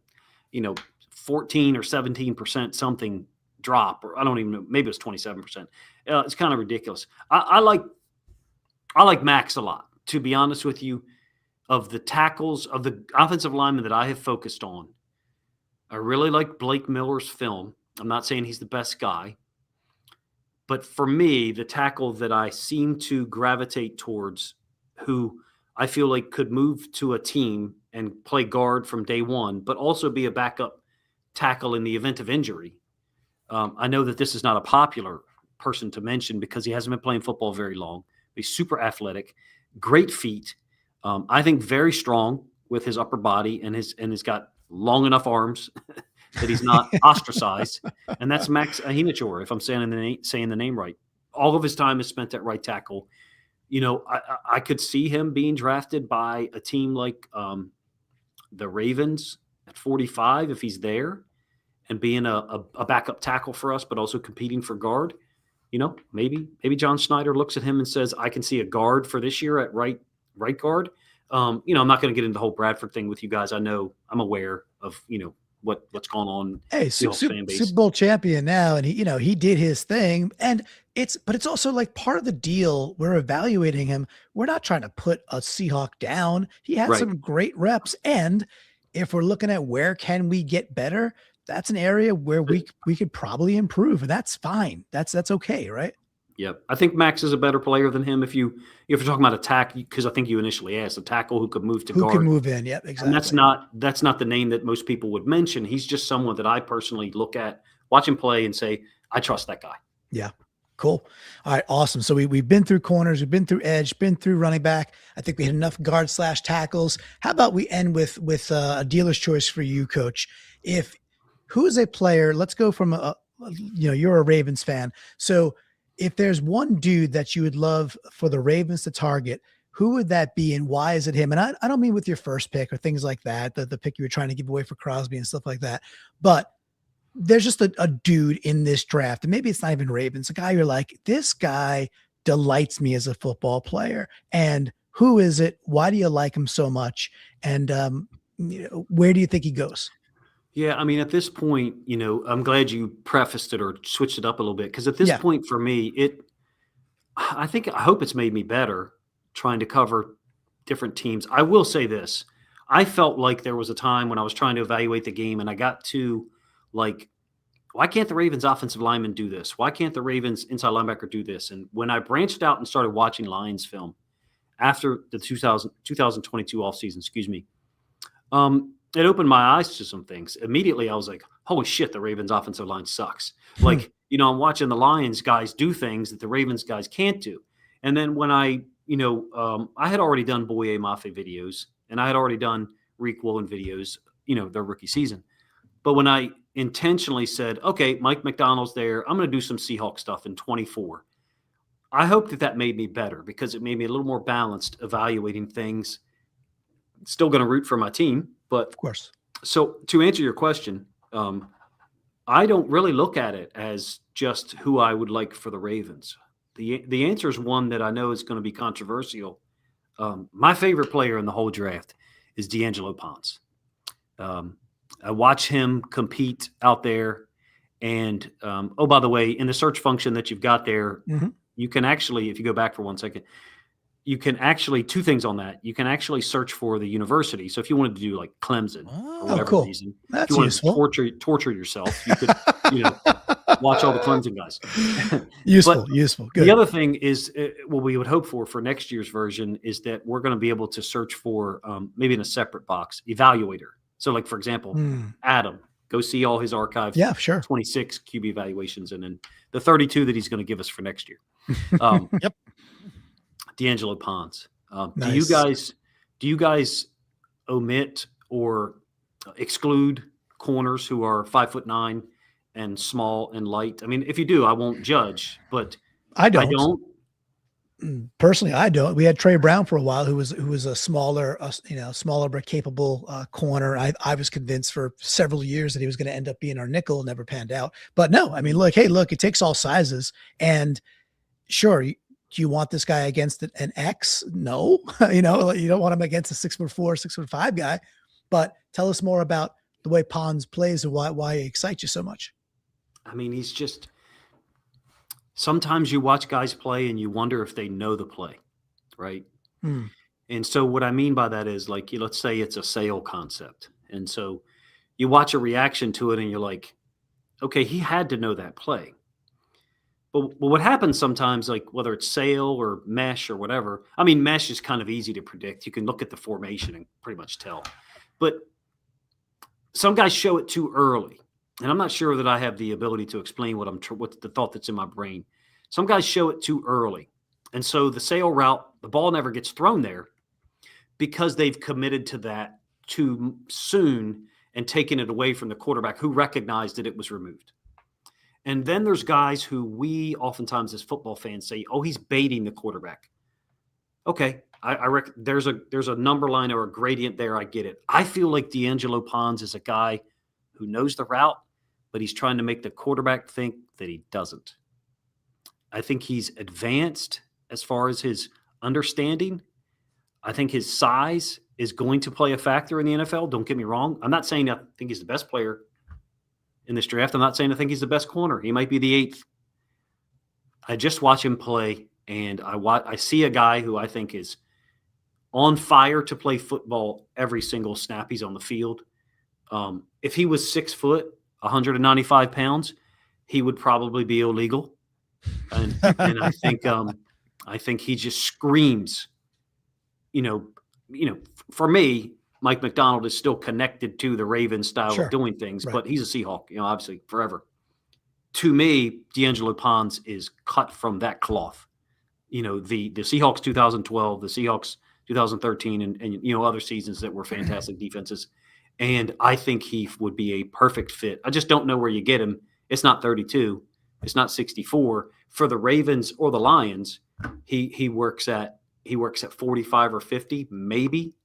14 or 17% something drop, or I don't even know, maybe it's 27%. It's kind of ridiculous. I like Max a lot, to be honest with you. Of the tackles, of the offensive linemen that I have focused on, I really like Blake Miller's film. I'm not saying he's the best guy, but for me, the tackle that I seem to gravitate towards, who I feel like could move to a team and play guard from day one, but also be a backup tackle in the event of injury. I know that this is not a popular person to mention because he hasn't been playing football very long. He's super athletic, great feet. I think very strong with his upper body, and he's got long enough arms that he's not ostracized. And that's Max Ahinachor, if I'm saying the name right. All of his time is spent at right tackle. I could see him being drafted by a team like the Ravens at 45 if he's there, and being a backup tackle for us, but also competing for guard. Maybe John Schneider looks at him and says, I can see a guard for this year at right guard. I'm not going to get into the whole Bradford thing with you guys. I'm aware of, what's going on. Hey, Super Bowl champion now. And he did his thing, but it's also like part of the deal. We're evaluating him. We're not trying to put a Seahawk down. He had some great reps. And if we're looking at where can we get better, that's an area where we could probably improve, and that's fine. That's okay. Right. Yep. I think Max is a better player than him. If you're talking about attack, because I think you initially asked a tackle who could move to guard. Who can move in. Yep, exactly. And that's not the name that most people would mention. He's just someone that I personally look at, watch him play, and say, I trust that guy. Yeah. Cool. All right. Awesome. So we've been through corners, we've been through edge, been through running back. I think we had enough guard / tackles. How about we end with a dealer's choice for you, Coach? Who is a player? Let's go from you're a Ravens fan. So if there's one dude that you would love for the Ravens to target, who would that be, and why is it him? And I don't mean with your first pick or things like that, the pick you were trying to give away for Crosby and stuff like that, but there's just a dude in this draft, and maybe it's not even Ravens, a guy you're like, this guy delights me as a football player. And who is it? Why do you like him so much? And where do you think he goes? Yeah, I mean, at this point, I'm glad you prefaced it or switched it up a little bit, because at this point for me, I hope it's made me better trying to cover different teams. I will say this. I felt like there was a time when I was trying to evaluate the game and I got to like, why can't the Ravens offensive lineman do this? Why can't the Ravens inside linebacker do this? And when I branched out and started watching Lions film after the 2022 offseason, it opened my eyes to some things. Immediately, I was like, holy shit, the Ravens offensive line sucks. Like, I'm watching the Lions guys do things that the Ravens guys can't do. And then when I had already done Boye Mafe videos, and I had already done Reek Woolen videos their rookie season. But when I intentionally said, okay, Mike Macdonald's there, I'm going to do some Seahawks stuff in 24. I hope that made me better because it made me a little more balanced evaluating things. Still going to root for my team, but of course. So to answer your question, I don't really look at it as just who I would like for the Ravens. The answer is one that I know is going to be controversial. My favorite player in the whole draft is D'Angelo Ponce. I watch him compete out there. And, oh, by the way, in the search function that you've got there, you can actually, if you go back for 1 second, you can actually, two things on that. You can actually search for the university. So if you wanted to do like Clemson for whatever reason, that's if you wanted useful. to torture yourself, you could, watch all the Clemson guys. Useful. Good. The other thing is what we would hope for next year's version is that we're going to be able to search for maybe in a separate box, evaluator. So like, for example, Adam, go see all his archive. Yeah, sure. 26 QB evaluations and then the 32 that he's going to give us for next year. Yep. D'Angelo Ponce. Nice. Do you guys omit or exclude corners who are 5'9" and small and light? I mean, if you do, I won't judge, but I don't. Personally, I don't. We had Trey Brown for a while, who was a smaller but capable corner. I was convinced for several years that he was going to end up being our nickel. Never panned out. But no, I mean, look, it takes all sizes, and sure. Do you want this guy against an X? No, you don't want him against a 6'4", 6'5" guy. But tell us more about the way Pons plays and why he excites you so much. I mean, he's just. Sometimes you watch guys play and you wonder if they know the play, right? And so what I mean by that is like, let's say it's a sale concept, and so you watch a reaction to it and you're like, okay, he had to know that play. But what happens sometimes, like whether it's sail or mesh or whatever, I mean, mesh is kind of easy to predict. You can look at the formation and pretty much tell. But some guys show it too early. And I'm not sure that I have the ability to explain what's the thought that's in my brain. Some guys show it too early. And so the sail route, the ball never gets thrown there because they've committed to that too soon and taken it away from the quarterback who recognized that it was removed. And then there's guys who we oftentimes as football fans say, oh, he's baiting the quarterback. Okay, I reckon there's a number line or a gradient there. I get it. I feel like D'Angelo Ponce is a guy who knows the route, but he's trying to make the quarterback think that he doesn't. I think he's advanced as far as his understanding. I think his size is going to play a factor in the NFL. Don't get me wrong. I'm not saying I think he's the best player in this draft. I'm not saying I think he's the best corner. He might be the 8th. I just watch him play, and I see a guy who I think is on fire to play football every single snap he's on the field. If he was 6 foot, 195 pounds, he would probably be illegal. And I think he just screams, for me, Mike Macdonald is still connected to the Ravens style of doing things, but he's a Seahawk, obviously forever. To me, D'Angelo Ponce is cut from that cloth. The Seahawks 2012, the Seahawks 2013, and other seasons that were fantastic defenses. And I think he would be a perfect fit. I just don't know where you get him. It's not 32. It's not 64. For the Ravens or the Lions, he works at 45 or 50, maybe.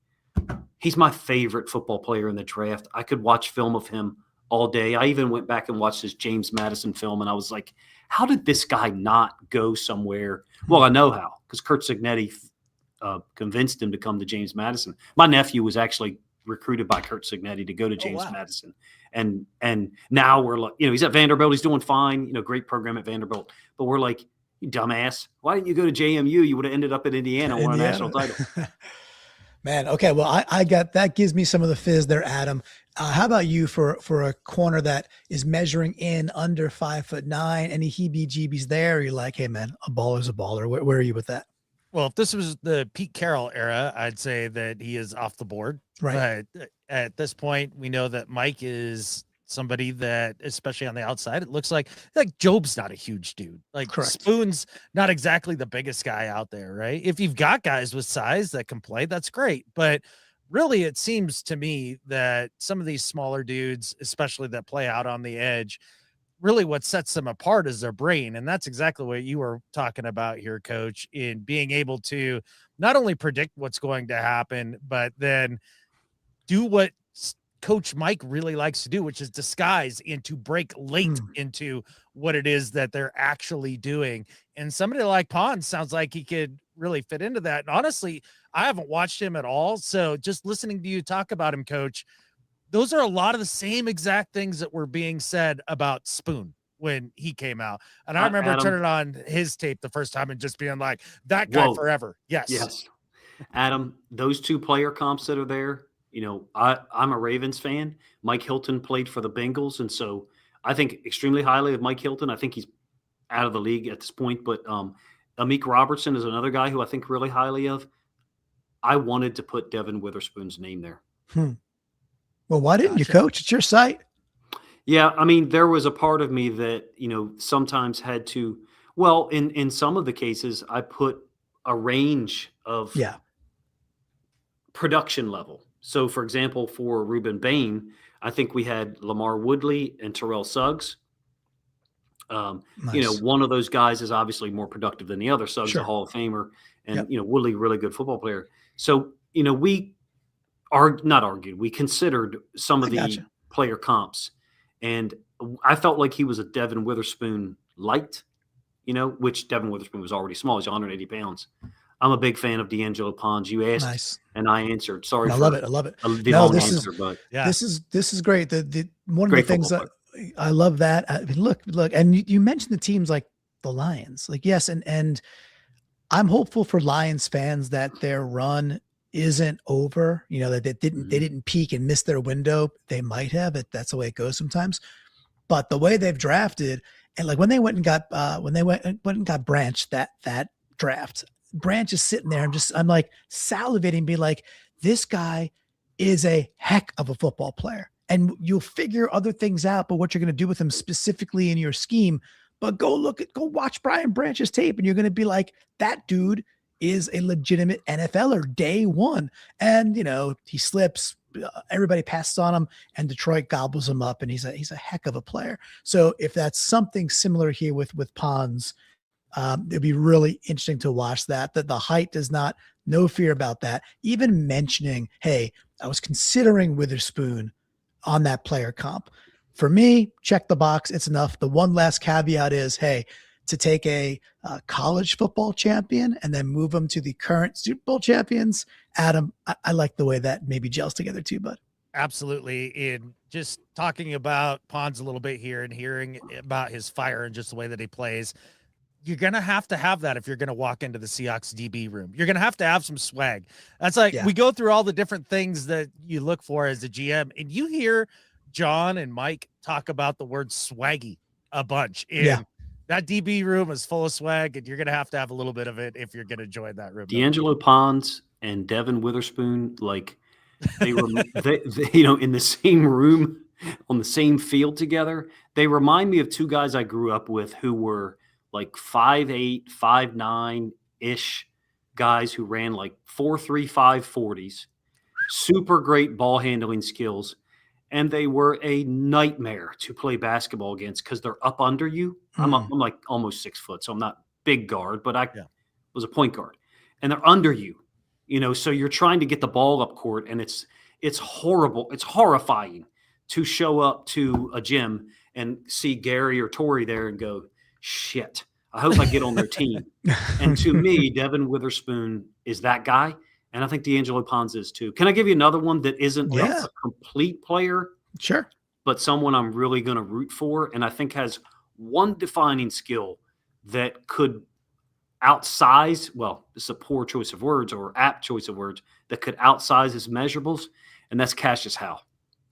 He's my favorite football player in the draft. I could watch film of him all day. I even went back and watched his James Madison film, and I was like, how did this guy not go somewhere? Well, I know how, because Curt Cignetti convinced him to come to James Madison. My nephew was actually recruited by Curt Cignetti to go to James Madison. And now we're like, he's at Vanderbilt. He's doing fine, great program at Vanderbilt. But we're like, you dumbass, why didn't you go to JMU? You would have ended up in Indiana and won a national title. Man, okay. Well, I got that. Gives me some of the fizz there, Adam. How about you for a corner that is measuring in under 5'9"? Any heebie-jeebies there? Or you're like, hey, man, a baller's a baller. Where are you with that? Well, if this was the Pete Carroll era, I'd say that he is off the board. Right. But at this point, we know that Mike is somebody that, especially on the outside, it looks like Job's not a huge dude. Like Correct. Spoon's not exactly the biggest guy out there, right? If you've got guys with size that can play, that's great. But really, it seems to me that some of these smaller dudes, especially that play out on the edge, really what sets them apart is their brain. And that's exactly what you were talking about here, Coach, in being able to not only predict what's going to happen, but then do what Coach Mike really likes to do, which is disguise and to break late into what it is that they're actually doing. And somebody like Pons sounds like he could really fit into that. And honestly, I haven't watched him at all. So just listening to you talk about him, Coach, those are a lot of the same exact things that were being said about Spoon when he came out. And I remember Adam, turning on his tape the first time and just being like, that guy forever. Yes. Adam, those two player comps that are there, you know, I'm a Ravens fan. Mike Hilton played for the Bengals. And so I think extremely highly of Mike Hilton. I think he's out of the league at this point. But Amik Robertson is another guy who I think really highly of. I wanted to put Devin Witherspoon's name there. Well, why didn't you, Coach? It's your site. Yeah, I mean, there was a part of me that, you know, sometimes had to, well, in some of the cases, I put a range of production level. So, for example, for Ruben Bain, I think we had Lamar Woodley and Terrell Suggs. Nice. You know, one of those guys is obviously more productive than the other. Suggs, a Hall of Famer, and, you know, Woodley, really good football player. So, you know, we considered some of the player comps. And I felt like he was a Devin Witherspoon light, you know, which Devin Witherspoon was already small. He's 180 pounds. I'm a big fan of D'Angelo Pons. You asked, and I answered. Sorry, I love it. I love it. No, this is great. The one of the things that I love that. I mean, look, and you mentioned the teams like the Lions. Like, yes, and I'm hopeful for Lions fans that their run isn't over. You know, that they didn't peak and miss their window. They might have. That's the way it goes sometimes. But the way they've drafted, and like when they went and got Branch that draft. Branch is sitting there. I'm like salivating, be like, this guy is a heck of a football player. And you'll figure other things out, but what you're going to do with him specifically in your scheme. But go watch Brian Branch's tape, and you're going to be like, that dude is a legitimate NFLer day one. And, you know, he slips, everybody passes on him, and Detroit gobbles him up, and he's a heck of a player. So if that's something similar here with Pons, it'd be really interesting to watch that the height does not, no fear about that. Even mentioning, hey, I was considering Witherspoon on that player comp. For me, check the box. It's enough. The one last caveat is, hey, to take a college football champion and then move them to the current Super Bowl champions, Adam, I like the way that maybe gels together too, bud. Absolutely. In just talking about Pons a little bit here and hearing about his fire and just the way that he plays, you're going to have that if you're going to walk into the Seahawks DB room. You're going to have some swag. That's like, we go through all the different things that you look for as a GM, and you hear John and Mike talk about the word swaggy a bunch. And that DB room is full of swag, and you're going to have a little bit of it if you're going to join that room. D'Angelo Pons and Devin Witherspoon, like they were, they, you know, in the same room on the same field together. They remind me of two guys I grew up with who were like 5'8", 5'9" guys who ran like 4.35 40s, super great ball handling skills. And they were a nightmare to play basketball against because they're up under you. I'm like almost 6 foot, so I'm not big guard, but I was a point guard. And they're under you, you know, so you're trying to get the ball up court, and it's horrible. It's horrifying to show up to a gym and see Gary or Tori there and go, shit, I hope I get on their team. And to me, Devin Witherspoon is that guy. And I think D'Angelo Pons is too. Can I give you another one that isn't a complete player? Sure. But someone I'm really going to root for, and I think has one defining skill that could outsize, well, this is a poor choice of words or apt choice of words, that could outsize his measurables, and that's Cashius Howell.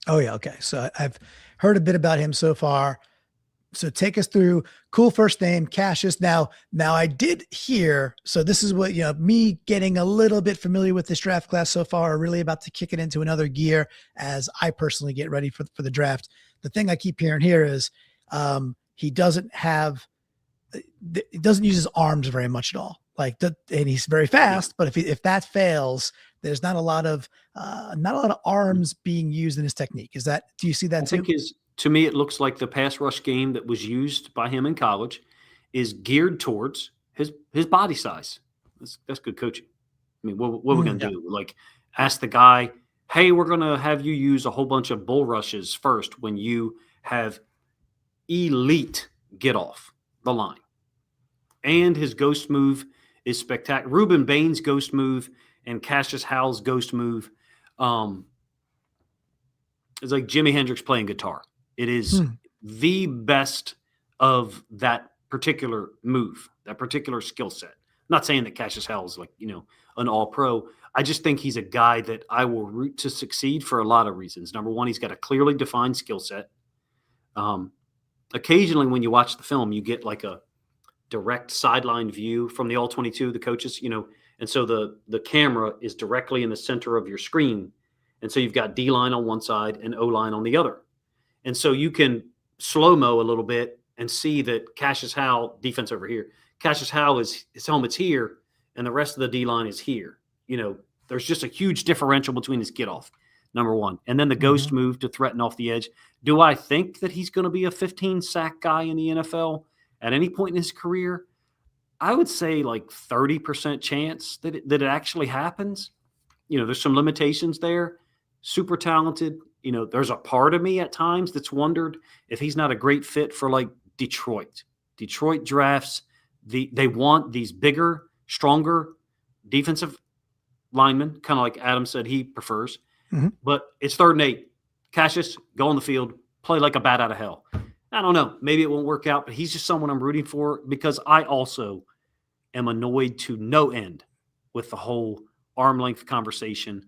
Oh, yeah. Okay. So I've heard a bit about him so far. So take us through. Cool first name, Cashius. Now I did hear, so this is what, you know, me getting a little bit familiar with this draft class so far, really about to kick it into another gear as I personally get ready for the draft. The thing I keep hearing here is he doesn't use his arms very much at all. And he's very fast, but if that fails, there's not a lot of arms being used in his technique. Do you see that too? To me, it looks like the pass rush game that was used by him in college is geared towards his body size. That's good coaching. I mean, what are we going to do? Like, ask the guy, hey, we're going to have you use a whole bunch of bull rushes first when you have elite get off the line. And his ghost move is spectacular. Ruben Bain's ghost move and Cassius Howell's ghost move is like Jimi Hendrix playing guitar. It is the best of that particular move, that particular skill set. I'm not saying that Cassius Howell is like, an all-pro. I just think he's a guy that I will root to succeed for a lot of reasons. Number one, he's got a clearly defined skill set. Occasionally when you watch the film, you get like a direct sideline view from the All-22, the coaches, and so the camera is directly in the center of your screen. And so you've got D-line on one side and O-line on the other. And so you can slow-mo a little bit and see that Cassius Howell, defense over here, Cassius Howell his helmet's here and the rest of the D-line is here. There's just a huge differential between his get-off, number one. And then the ghost move to threaten off the edge. Do I think that he's going to be a 15-sack guy in the NFL at any point in his career? I would say like 30% chance that it actually happens. There's some limitations there. Super talented. There's a part of me at times that's wondered if he's not a great fit for like Detroit. Detroit drafts, they want these bigger, stronger defensive linemen, kind of like Adam said he prefers. But it's 3rd and 8. Cashius, go on the field, play like a bat out of hell. I don't know. Maybe it won't work out, but he's just someone I'm rooting for because I also am annoyed to no end with the whole arm length conversation.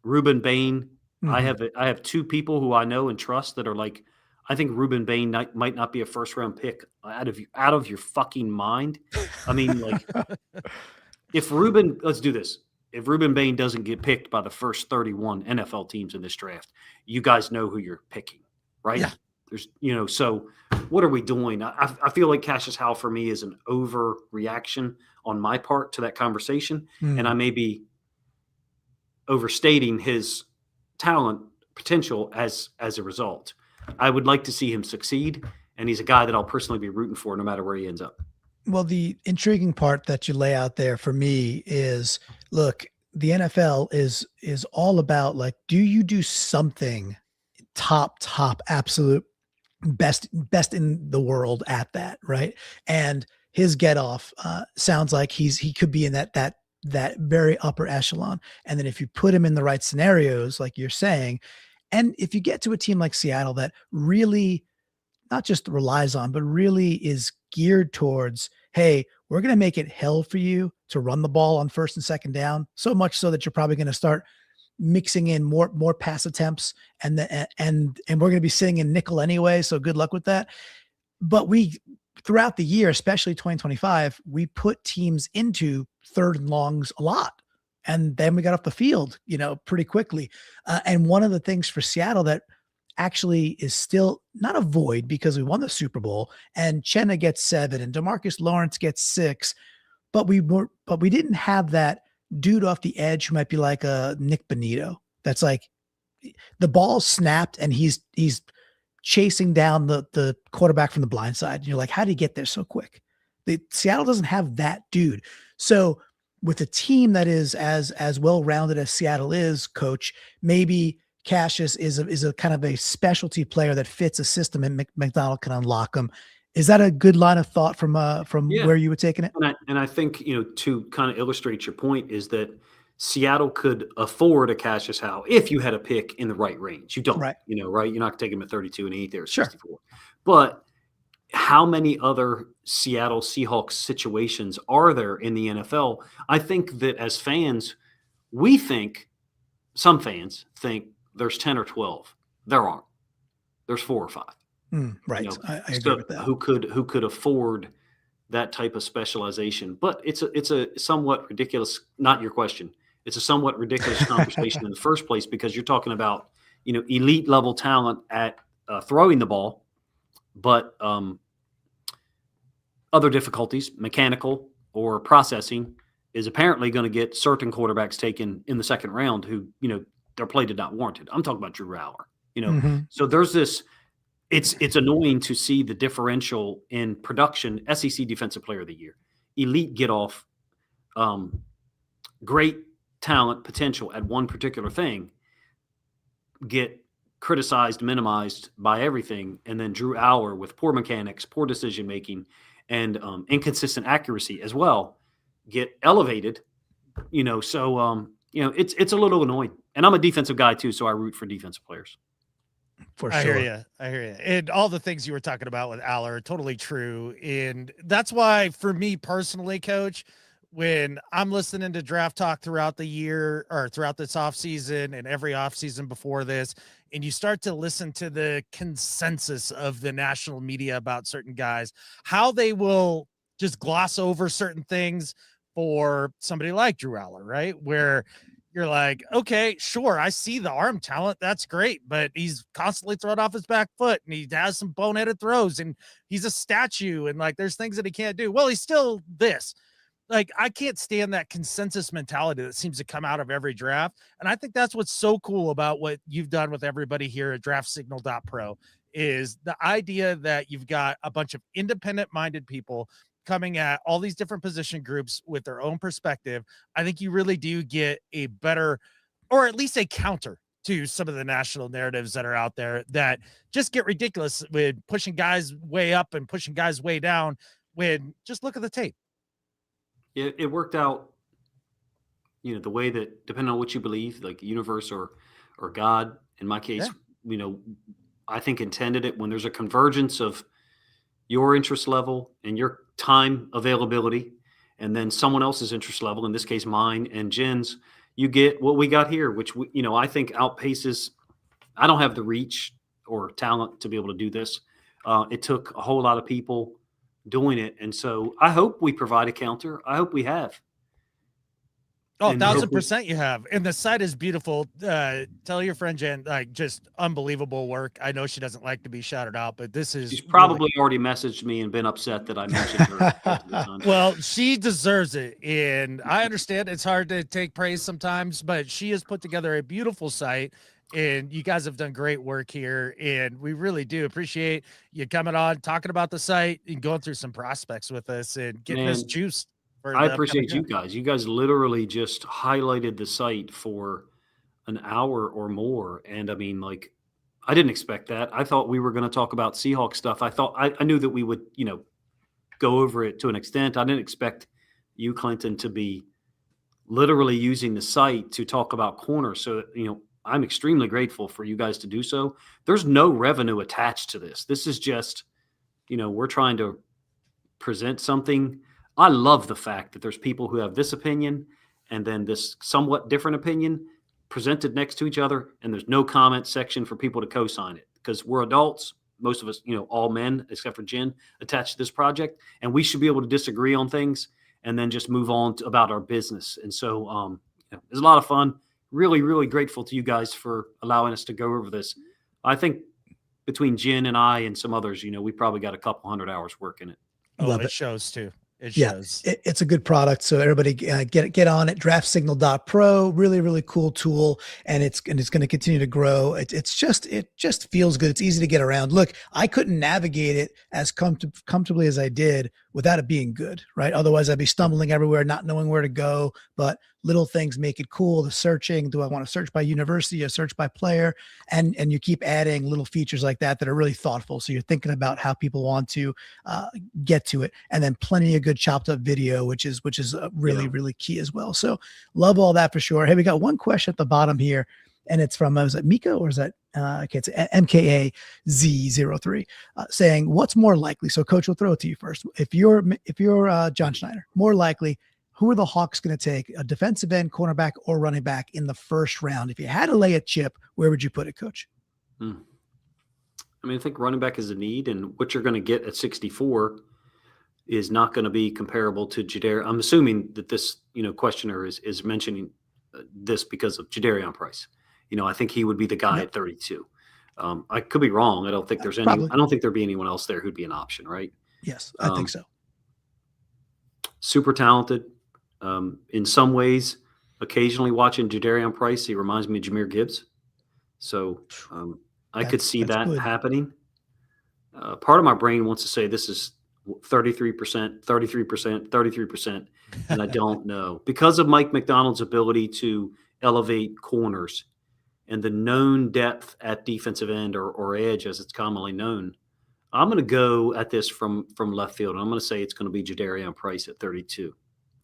Ruben Bain, I have 2 people who I know and trust that are like, I think Ruben Bain might not be a first-round pick out of your fucking mind. I mean, like, let's do this. If Ruben Bain doesn't get picked by the first 31 NFL teams in this draft, you guys know who you're picking, right? Yeah. There's, so what are we doing? I feel like Cassius Howell for me is an overreaction on my part to that conversation. And I may be overstating his talent potential as a result. I would like to see him succeed, and he's a guy that I'll personally be rooting for no matter where he ends up. Well, the intriguing part that you lay out there for me is, look, the NFL is all about like, do you do something top, absolute best in the world at that, right? And his get off sounds like he could be in that very upper echelon. And then if you put him in the right scenarios, like you're saying, and if you get to a team like Seattle that really not just relies on, but really is geared towards, hey, we're going to make it hell for you to run the ball on 1st and 2nd down, so much so that you're probably going to start mixing in more pass attempts, and we're going to be sitting in nickel anyway. So good luck with that. But throughout the year, especially 2025, we put teams into 3rd and longs a lot. And then we got off the field, pretty quickly. And one of the things for Seattle that actually is still not a void because we won the Super Bowl and Chenna gets 7 and DeMarcus Lawrence gets 6, but we didn't have that dude off the edge who might be like a Nick Bonito. That's like the ball snapped and he's chasing down the quarterback from the blind side. And you're like, how did he get there so quick? Seattle doesn't have that dude. So with a team that is as well-rounded as Seattle is, Coach, maybe Cashius is a kind of a specialty player that fits a system and McDonald can unlock them. Is that a good line of thought from where you were taking it? And I think, to kind of illustrate your point is that Seattle could afford a Cashius Howell if you had a pick in the right range. You don't, right? Right? You're not taking him at 32 and 8 there, 64. Sure. But how many other Seattle Seahawks situations are there in the NFL? I think that as fans, some fans think there's 10 or 12. There aren't. There's 4 or 5. Right. I agree with that. Who could afford that type of specialization? But it's a somewhat ridiculous, not your question. It's a somewhat ridiculous conversation in the first place because you're talking about, elite level talent at throwing the ball, but other difficulties, mechanical or processing, is apparently going to get certain quarterbacks taken in the second round who, their play did not warrant it. I'm talking about Drew Howell, So there's this, it's annoying to see the differential in production. SEC Defensive Player of the Year, elite get off, great talent potential at one particular thing, get criticized, minimized by everything, and then Drew Howell with poor mechanics, poor decision making, and inconsistent accuracy as well get elevated. It's a little annoying. And I'm a defensive guy too, so I root for defensive players. For sure. I hear you. And all the things you were talking about with Al are totally true. And that's why, for me personally, Coach, when I'm listening to draft talk throughout the year or throughout this offseason and every offseason before this, and you start to listen to the consensus of the national media about certain guys, how they will just gloss over certain things for somebody like Drew Howell, right? Where you're like, okay, sure, I see the arm talent. That's great. But he's constantly throwing off his back foot and he has some boneheaded throws and he's a statue. And like, there's things that he can't do. Well, he's still this. Like, I can't stand that consensus mentality that seems to come out of every draft. And I think that's what's so cool about what you've done with everybody here at draftsignal.pro is the idea that you've got a bunch of independent minded people coming at all these different position groups with their own perspective. I think you really do get a better, or at least a counter to some of the national narratives that are out there that just get ridiculous with pushing guys way up and pushing guys way down when just look at the tape. It worked out, the way that, depending on what you believe, like the universe or God, in my case, I think intended it when there's a convergence of your interest level and your time availability, and then someone else's interest level, in this case, mine and Jen's, you get what we got here, which, I think outpaces, I don't have the reach or talent to be able to do this. It took a whole lot of people doing it. And so I hope we provide a counter. I hope we have. Oh, 1,000% you have. And the site is beautiful. Tell your friend Jen, like, just unbelievable work. I know she doesn't like to be shouted out, but this is. She's probably already messaged me and been upset that I mentioned her. Well, she deserves it. And I understand it's hard to take praise sometimes, but she has put together a beautiful site. And you guys have done great work here, and we really do appreciate you coming on, talking about the site, and going through some prospects with us and getting us juiced. I appreciate you guys. You guys literally just highlighted the site for an hour or more, and I mean, like, I didn't expect that. I thought we were going to talk about Seahawks stuff. I knew that we would, go over it to an extent. I didn't expect you, Clinton, to be literally using the site to talk about corners. So, I'm extremely grateful for you guys to do so. There's no revenue attached to this. This is just, we're trying to present something. I love the fact that there's people who have this opinion and then this somewhat different opinion presented next to each other, and there's no comment section for people to co-sign it, because we're adults. Most of us, all men except for Jen, attached to this project, and we should be able to disagree on things and then just move on about our business. And so it was a lot of fun. Really, really grateful to you guys for allowing us to go over this. I think between Jen and I and some others, we probably got a couple 100 hours work in it. Oh, it shows too. It shows. It's a good product. So everybody get on it. Draftsignal.pro, really, really cool tool. And it's going to continue to grow. It just feels good. It's easy to get around. Look, I couldn't navigate it as comfortably as I did without it being good, right? Otherwise I'd be stumbling everywhere, not knowing where to go, but little things make it cool. The searching, do I want to search by university or search by player? And you keep adding little features like that are really thoughtful. So you're thinking about how people want to get to it, and then plenty of good chopped up video, which is really, really key as well. So love all that for sure. Hey, we got one question at the bottom here, and it's from, was it Miko or is that, okay, it's MKAZ03 saying, what's more likely? So Coach, will throw it to you first. If you're John Schneider, more likely, who are the Hawks going to take, a defensive end, cornerback, or running back in the first round? If you had to lay a chip, where would you put it, Coach? I mean, I think running back is a need, and what you're going to get at 64 is not going to be comparable to Jadarian. I'm assuming that this, questioner is mentioning this because of Jadarian Price. I think he would be the guy at 32. I could be wrong. I don't think there's probably. I don't think there'd be anyone else there who'd be an option, right? Yes, I think so. Super talented. In some ways, occasionally watching Jadarian Price, he reminds me of Jahmyr Gibbs. So I could see that happening. Part of my brain wants to say this is 33%, 33%, 33%, and I don't know. Because of Mike Macdonald's ability to elevate corners and the known depth at defensive end or edge, as it's commonly known, I'm going to go at this from left field. I'm going to say it's going to be Jadarian Price at 32.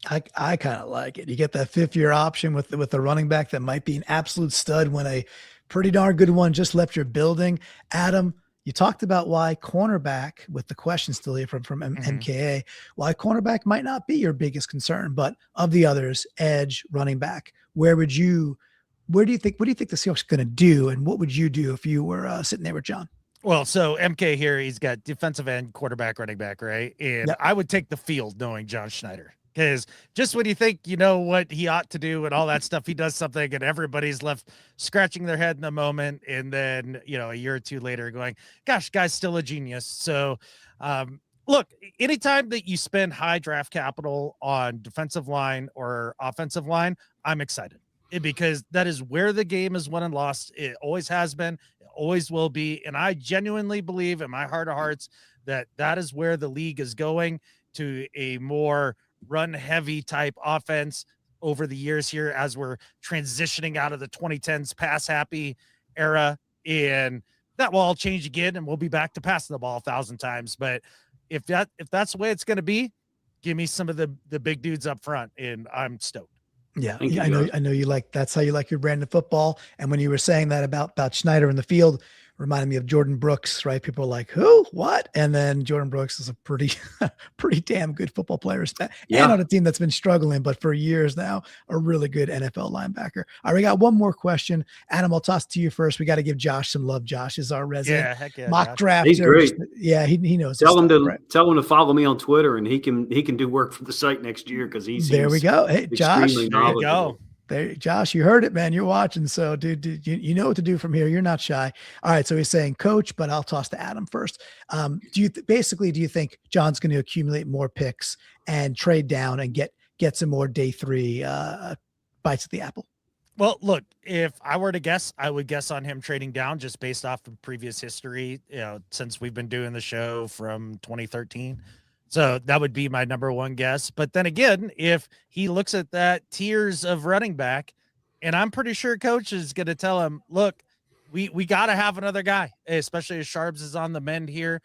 I kind of like it. You get that 5th-year option with the running back that might be an absolute stud when a pretty darn good one just left your building. Adam, you talked about why cornerback, with the question still here from MKA, why cornerback might not be your biggest concern, but of the others, edge, running back, what do you think the Seahawks are going to do, and what would you do if you were sitting there with John? Well, so MK here, he's got defensive end, quarterback, running back, right? And I would take the field knowing John Schneider. Because just when you think you know what he ought to do and all that stuff, he does something and everybody's left scratching their head in the moment. And then, a year or two later going, gosh, guy's still a genius. So look, anytime that you spend high draft capital on defensive line or offensive line, I'm excited because that is where the game is won and lost. It always has been, it always will be. And I genuinely believe in my heart of hearts that that is where the league is going, to a more run heavy type offense over the years here as we're transitioning out of the 2010s pass happy era. And that will all change again and we'll be back to passing the ball 1,000 times. But if that's the way it's going to be, give me some of the big dudes up front and I'm stoked. Yeah. I know you like, that's how you like your brand of football. And when you were saying that about Schneider in the field, reminded me of Jordan Brooks, right? People are like, who, what? And then Jordan Brooks is a pretty damn good football player. And on a team that's been struggling, but for years now, a really good NFL linebacker. All right, we got one more question. Adam, I'll toss it to you first. We got to give Josh some love. Josh is our resident mock draft. He's great. Yeah, he knows. Tell him to follow me on Twitter, and he can do work for the site next year because he's there. We go. Hey, Josh. There you go. There, Josh, you heard it, man. You're watching. So, dude, you know what to do from here. You're not shy. All right. So he's saying coach, but I'll toss to Adam first. Do you think John's going to accumulate more picks and trade down and get some more day 3 bites at the apple? Well, look, if I were to guess, I would guess on him trading down just based off of previous history, since we've been doing the show from 2013. So that would be my number one guess. But then again, if he looks at that tiers of running back, and I'm pretty sure coach is going to tell him, look, we got to have another guy, especially as Sharps is on the mend here.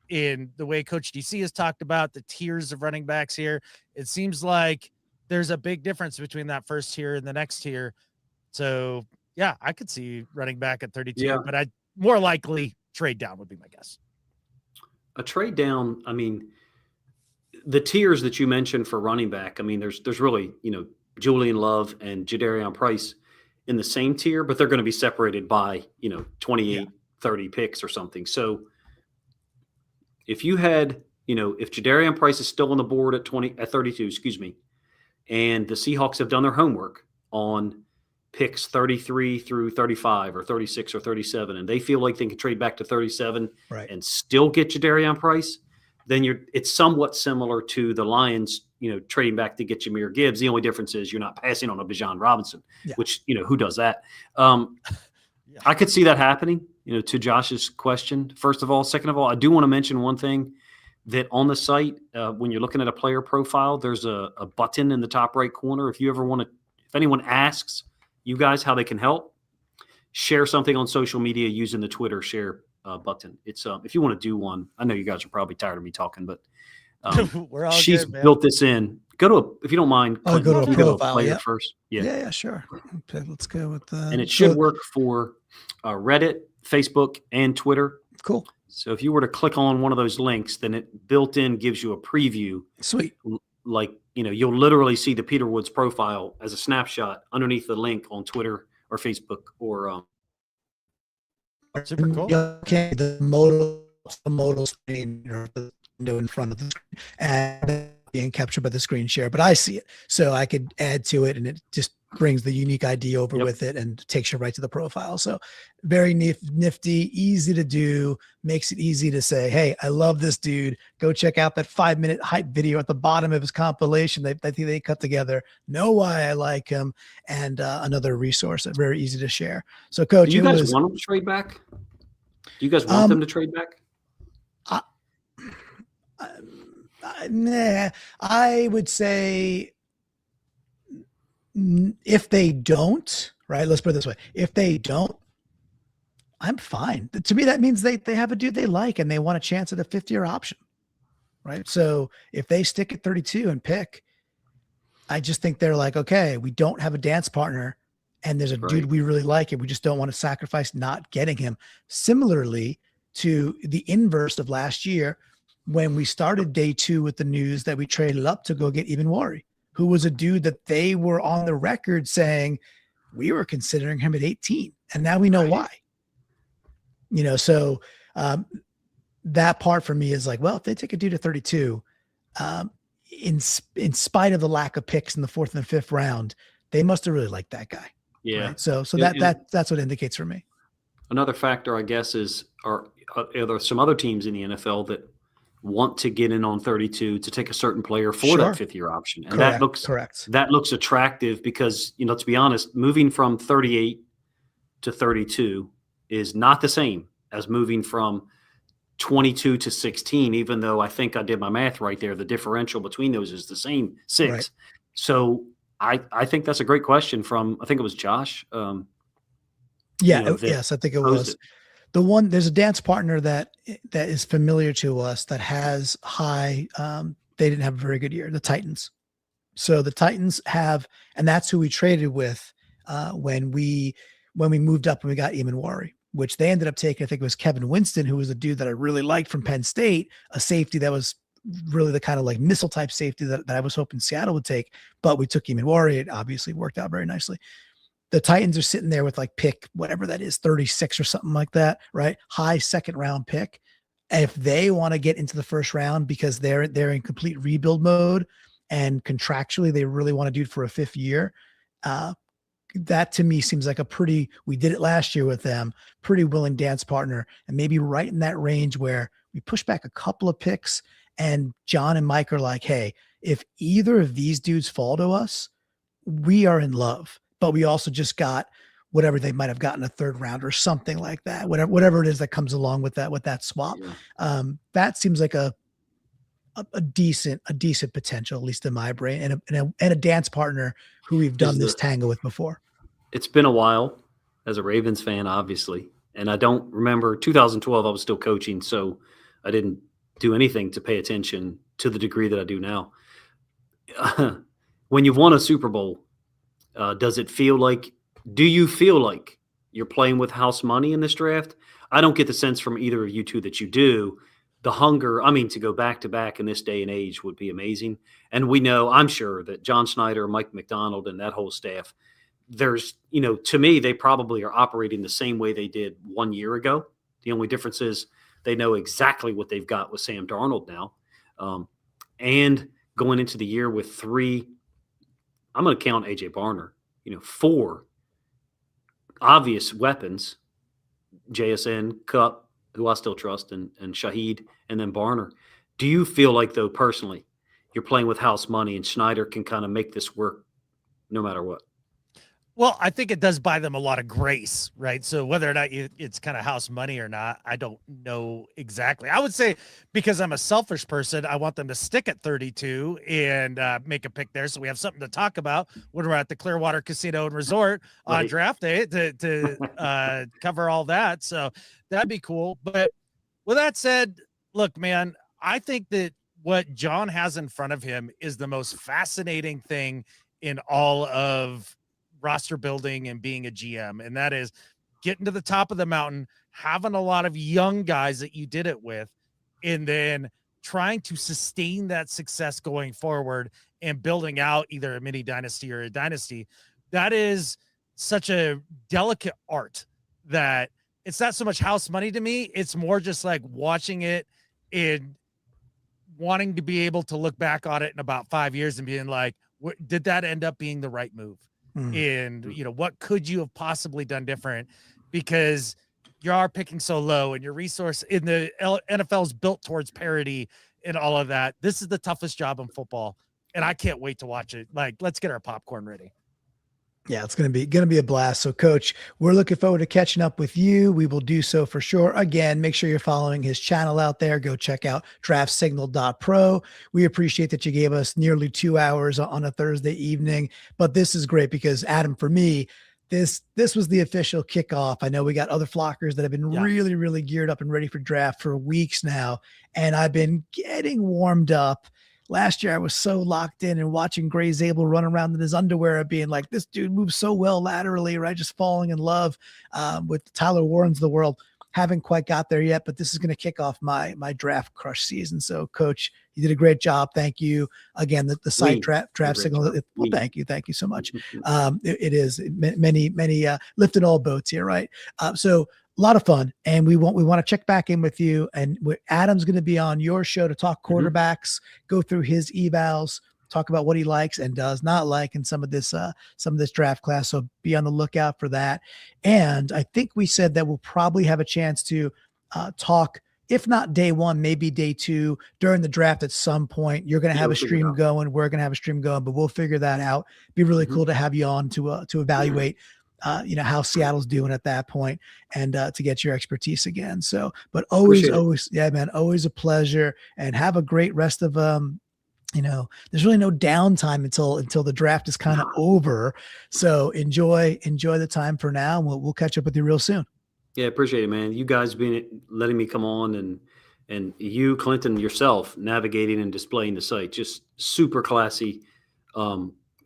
In the way Coach DC has talked about the tiers of running backs here, it seems like there's a big difference between that first tier and the next tier. So, yeah, I could see running back at 32, but I'd more likely trade down would be my guess. A trade down, I mean, the tiers that you mentioned for running back, I mean, there's really, Julian Love and Jadarian Price in the same tier, but they're going to be separated by, 28, 30 picks or something. So if you had, if Jadarian Price is still on the board at 32, and the Seahawks have done their homework on picks 33 through 35 or 36 or 37, and they feel like they can trade back to 37 and still get Jadarian Price, then it's somewhat similar to the Lions, trading back to get Jahmyr Gibbs. The only difference is you're not passing on a Bijan Robinson, which, who does that? I could see that happening, to Josh's question, first of all. Second of all, I do want to mention one thing, that on the site, when you're looking at a player profile, there's a button in the top right corner. If you ever want to, if anyone asks you guys how they can help, share something on social media using the Twitter share button. It's if you want to do one, I know you guys are probably tired of me talking, but we're all she's good, built this in. Go to if you don't mind, go to a profile, player first. Yeah, sure. Okay, let's go with and it should work for Reddit, Facebook, and Twitter. Cool. So if you were to click on one of those links, then it built in gives you a preview. Sweet. Like, you'll literally see the Peter Woods profile as a snapshot underneath the link on Twitter or Facebook or super cool. Okay, the modal screen or the window in front of the screen and being captured by the screen share, but I see it, so I could add to it, and it just brings the unique ID over with it and takes you right to the profile. So very nifty, easy to do, makes it easy to say, hey, I love this dude. Go check out that 5-minute hype video at the bottom of his compilation that they cut together. Know why I like him. And another resource that's very easy to share. So Coach, do you guys want them to trade back? Do you guys want them to trade back? Nah, I would say if they don't, right? Let's put it this way. If they don't, I'm fine. To me, that means they have a dude they like and they want a chance at a 5th-year option, right? So if they stick at 32 and pick, I just think they're like, okay, we don't have a dance partner and there's a dude we really like and we just don't want to sacrifice not getting him. Similarly to the inverse of last year, when we started day 2 with the news that we traded up to go get Ebenwari, who was a dude that they were on the record saying we were considering him at 18. And now we know why, so that part for me is like, well, if they take a dude at 32, in spite of the lack of picks in the 4th and 5th round, they must've really liked that guy. Yeah. Right? So that's what indicates for me. Another factor, I guess, are there some other teams in the NFL that want to get in on 32 to take a certain player for that 5th-year option. And that looks attractive because, to be honest, moving from 38 to 32 is not the same as moving from 22 to 16, even though I think I did my math right there. The differential between those is the same 6. Right. So I think that's a great question from, I think it was Josh. Yes, I think it was. There's a dance partner that is familiar to us that has high, they didn't have a very good year, the Titans. So the Titans have, and that's who we traded with when we moved up and we got Ebenwari, which they ended up taking. I think it was Kevin Winston, who was a dude that I really liked from Penn State, a safety that was really the kind of like missile type safety that I was hoping Seattle would take, but we took Ebenwari. It obviously worked out very nicely. The Titans are sitting there with like pick, whatever that is, 36 or something like that, right? High 2nd round pick. If they want to get into the 1st round because they're in complete rebuild mode and contractually they really want to do it for a 5th year, that to me seems like we did it last year with them, pretty willing dance partner, and maybe right in that range where we push back a couple of picks and John and Mike are like, hey, if either of these dudes fall to us, we are in love. But we also just got whatever they might have gotten a 3rd round or something like that, whatever it is that comes along with that swap. Yeah. That seems like a decent potential, at least in my brain, and a dance partner who we've done this tango with before. It's been a while as a Ravens fan, obviously. And I don't remember 2012, I was still coaching. So I didn't do anything to pay attention to the degree that I do now. When you've won a Super Bowl, do you feel like you're playing with house money in this draft? I don't get the sense from either of you two that you do. The hunger, to go back to back in this day and age would be amazing. And we know, I'm sure that John Schneider, Mike McDonald, and that whole staff, there's, to me, they probably are operating the same way they did 1 year ago. The only difference is they know exactly what they've got with Sam Darnold now. And going into the year with 3, I'm going to count A.J. Barner, 4 obvious weapons, JSN, Cup, who I still trust, and Shaheed, and then Barner. Do you feel like, though, personally, you're playing with house money and Schneider can kind of make this work no matter what? Well, I think it does buy them a lot of grace, right? So whether or not it's kind of house money or not, I don't know exactly. I would say because I'm a selfish person, I want them to stick at 32 and make a pick there so we have something to talk about when we're at the Clearwater Casino and Resort on draft day to cover all that. So that'd be cool. But with that said, look, man, I think that what John has in front of him is the most fascinating thing in all of roster building and being a GM. And that is getting to the top of the mountain, having a lot of young guys that you did it with, and then trying to sustain that success going forward and building out either a mini dynasty or a dynasty. That is such a delicate art that it's not so much house money to me. It's more just like watching it and wanting to be able to look back on it in about 5 years and being like, did that end up being the right move? And, what could you have possibly done different? Because you are picking so low and your resource in the NFL is built towards parity and all of that. This is the toughest job in football. And I can't wait to watch it. Like, let's get our popcorn ready. Yeah, it's going to be a blast. So Coach, we're looking forward to catching up with you. We will do so for sure. Again, make sure you're following his channel out there. Go check out draftsignal.pro. We appreciate that you gave us nearly 2 hours on a Thursday evening, but this is great because Adam, for me, this was the official kickoff. I know we got other flockers that have been really, really geared up and ready for draft for weeks now. And I've been getting warmed up. Last year, I was so locked in and watching Gray Zabel run around in his underwear and being like, this dude moves so well laterally, right? Just falling in love with Tyler Warren's of the world. Haven't quite got there yet, but this is going to kick off my draft crush season. So, Coach, you did a great job. Thank you. Again, the site draft signal. Well, thank you. Thank you so much. It is many lifting all boats here, right? So a lot of fun, and we want to check back in with you. And Adam's going to be on your show to talk quarterbacks, go through his evals, talk about what he likes and does not like in some of this draft class. So be on the lookout for that. And I think we said that we'll probably have a chance to talk, if not day one, maybe day two during the draft at some point. You're going to have a stream going. We're going to have a stream going, but we'll figure that out. It'd be really cool to have you on to evaluate how Seattle's doing at that point and to get your expertise again. So, but always, yeah, man, always a pleasure, and have a great rest of, there's really no downtime until the draft is kind of over. So enjoy the time for now. And we'll catch up with you real soon. Yeah. Appreciate it, man. You guys letting me come on and you, Clinton, yourself navigating and displaying the site, just super classy,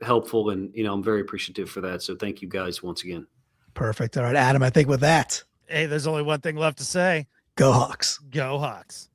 helpful, and I'm very appreciative for that. So thank you guys once again. Perfect. All right, Adam, I think with that, hey, there's only one thing left to say. Go Hawks. Go Hawks.